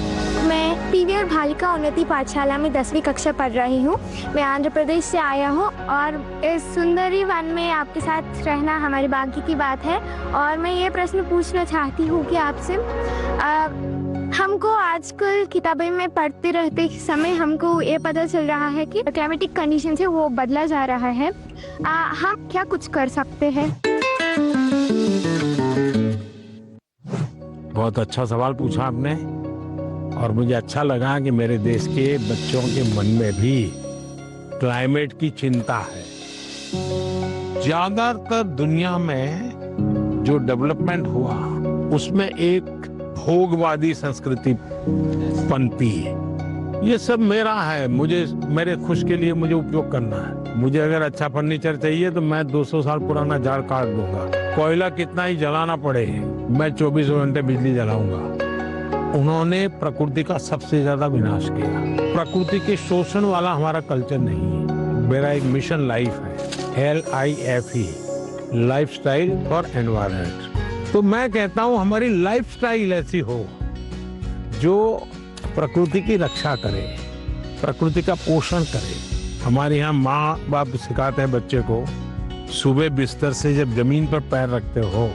Speaker 2: मैं पीवीआर बालिका उन्नति पाठशाला में 10वीं कक्षा पढ़ रही हूँ। मैं आंध्र प्रदेश से आया हूँ और इस सुंदरी वन में आपके साथ रहना हमारे भाग्य की बात है। और मैं ये प्रश्न पूछना चाहती हूँ कि आपसे हमको आजकल किताबें में पढ़ते रहते समय हमको ये पता चल रहा है कि क्लाइमेटिक कंडीशन है वो बदला जा रहा है। हम क्या कुछ कर सकते हैं?
Speaker 5: बहुत अच्छा सवाल पूछा आपने और मुझे अच्छा लगा कि मेरे देश के बच्चों के मन में भी क्लाइमेट की चिंता है। ज्यादातर दुनिया में जो डेवलपमेंट हुआ उसमें एक भोगवादी संस्कृति पनपी है। ये सब मेरा है, मुझे मेरे खुश के लिए मुझे उपयोग करना है। मुझे अगर अच्छा फर्नीचर चाहिए तो मैं 200 साल पुराना झाड़ काट दूंगा। कोयला कितना ही जलाना पड़े, मैं 24 घंटे बिजली जलाऊंगा। उन्होंने प्रकृति का सबसे ज्यादा विनाश किया। प्रकृति के शोषण वाला हमारा कल्चर नहीं है। मेरा एक मिशन लाइफ है, LIFE, लाइफस्टाइल फॉर एनवायरनमेंट। तो मैं कहता हूं हमारी लाइफस्टाइल ऐसी हो जो प्रकृति की रक्षा करे, प्रकृति का पोषण करे। हमारे यहाँ माँ बाप सिखाते हैं बच्चे को, सुबह बिस्तर से जब जमीन पर पैर रखते हो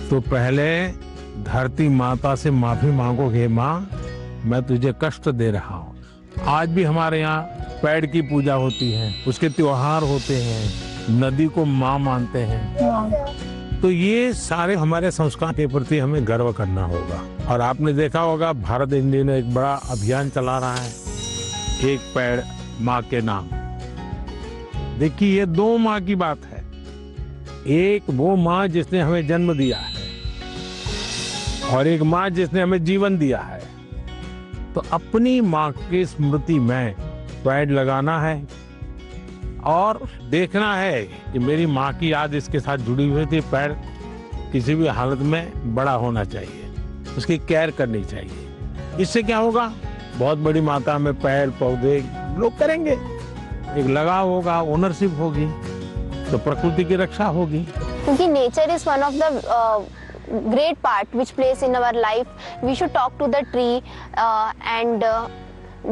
Speaker 5: तो पहले धरती माता से माफी मांगो, हे माँ मैं तुझे कष्ट दे रहा हूँ। आज भी हमारे यहाँ पेड़ की पूजा होती है, उसके त्योहार होते हैं, नदी को माँ मानते हैं। तो ये सारे हमारे संस्कार के प्रति हमें गर्व करना होगा। और आपने देखा होगा भारत इंडिया ने एक बड़ा अभियान चला रहा है, एक पेड़ माँ के नाम। देखिए ये 2 माँ की बात है। एक वो माँ जिसने हमें जन्म दिया है और एक माँ जिसने हमें जीवन दिया है। तो अपनी माँ की स्मृति में पेड़ लगाना है और देखना है कि मेरी माँ की याद इसके साथ जुड़ी हुई थी। पेड़ किसी भी हालत में बड़ा होना चाहिए, उसकी केयर करनी चाहिए। इससे क्या होगा, बहुत बड़ी मात्रा में पेड़ पौधे लोग करेंगे, एक लगाव होगा, ओनरशिप होगी, तो प्रकृति की रक्षा होगी।
Speaker 15: क्योंकि nature is one of the great part which plays in our life. We should talk to the tree and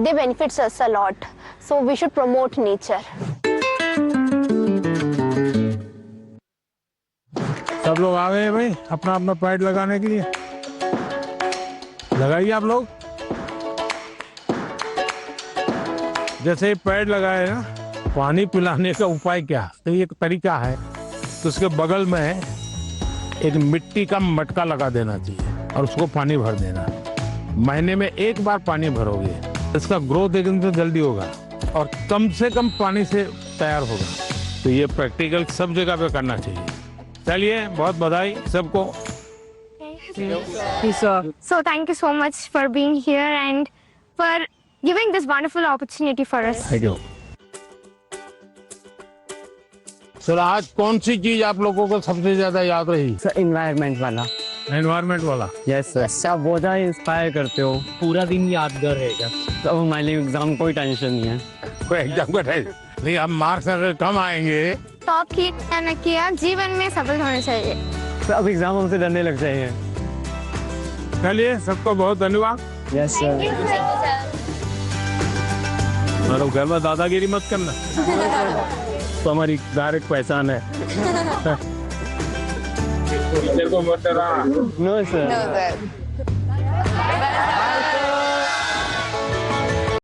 Speaker 15: they benefits us a lot. So we should promote nature.
Speaker 5: सब लोग आ गए भाई अपना अपना पेड़ लगाने के लिए। लगाइए आप लोग। जैसे पैड लगाए ना, पानी पिलाने का उपाय क्या, तो ये एक तरीका है। तो उसके बगल में एक मिट्टी का मटका लगा देना चाहिए और उसको पानी भर देना। महीने में एक बार पानी भरोगे, इसका ग्रोथ एकदम से जल्दी होगा और कम से कम पानी से तैयार होगा। तो ये प्रैक्टिकल सब जगह पे करना चाहिए। चलिए, बहुत बधाई सबको।
Speaker 4: So thank you so much for being here and for giving this wonderful opportunity for us.
Speaker 5: Thank you. Sir, आज कौन सी चीज आप लोगों को सबसे ज्यादा याद रही?
Speaker 6: सर एनवायरनमेंट वाला।
Speaker 5: एनवायरनमेंट वाला?
Speaker 6: Yes sir. आप बहुत ज़्यादा इंस्पायर करते हो, पूरा दिन यादगार रहेगा। तो हमारे लिए एग्जाम कोई टेंशन नहीं है।
Speaker 5: कोई एग्जाम का टेंशन नहीं। अब मार्क्स अगर कम आएंगे
Speaker 4: तो आपकी किया जीवन में सफल होना चाहिए।
Speaker 6: तो अब एग्जाम हमसे डरने लग जाएंगे।
Speaker 5: चलिए, सबको बहुत धन्यवाद।
Speaker 6: Yes sir.
Speaker 5: और घर में दादागिरी मत करना। तो हमारी डायरेक्ट पहचान है।
Speaker 6: No sir.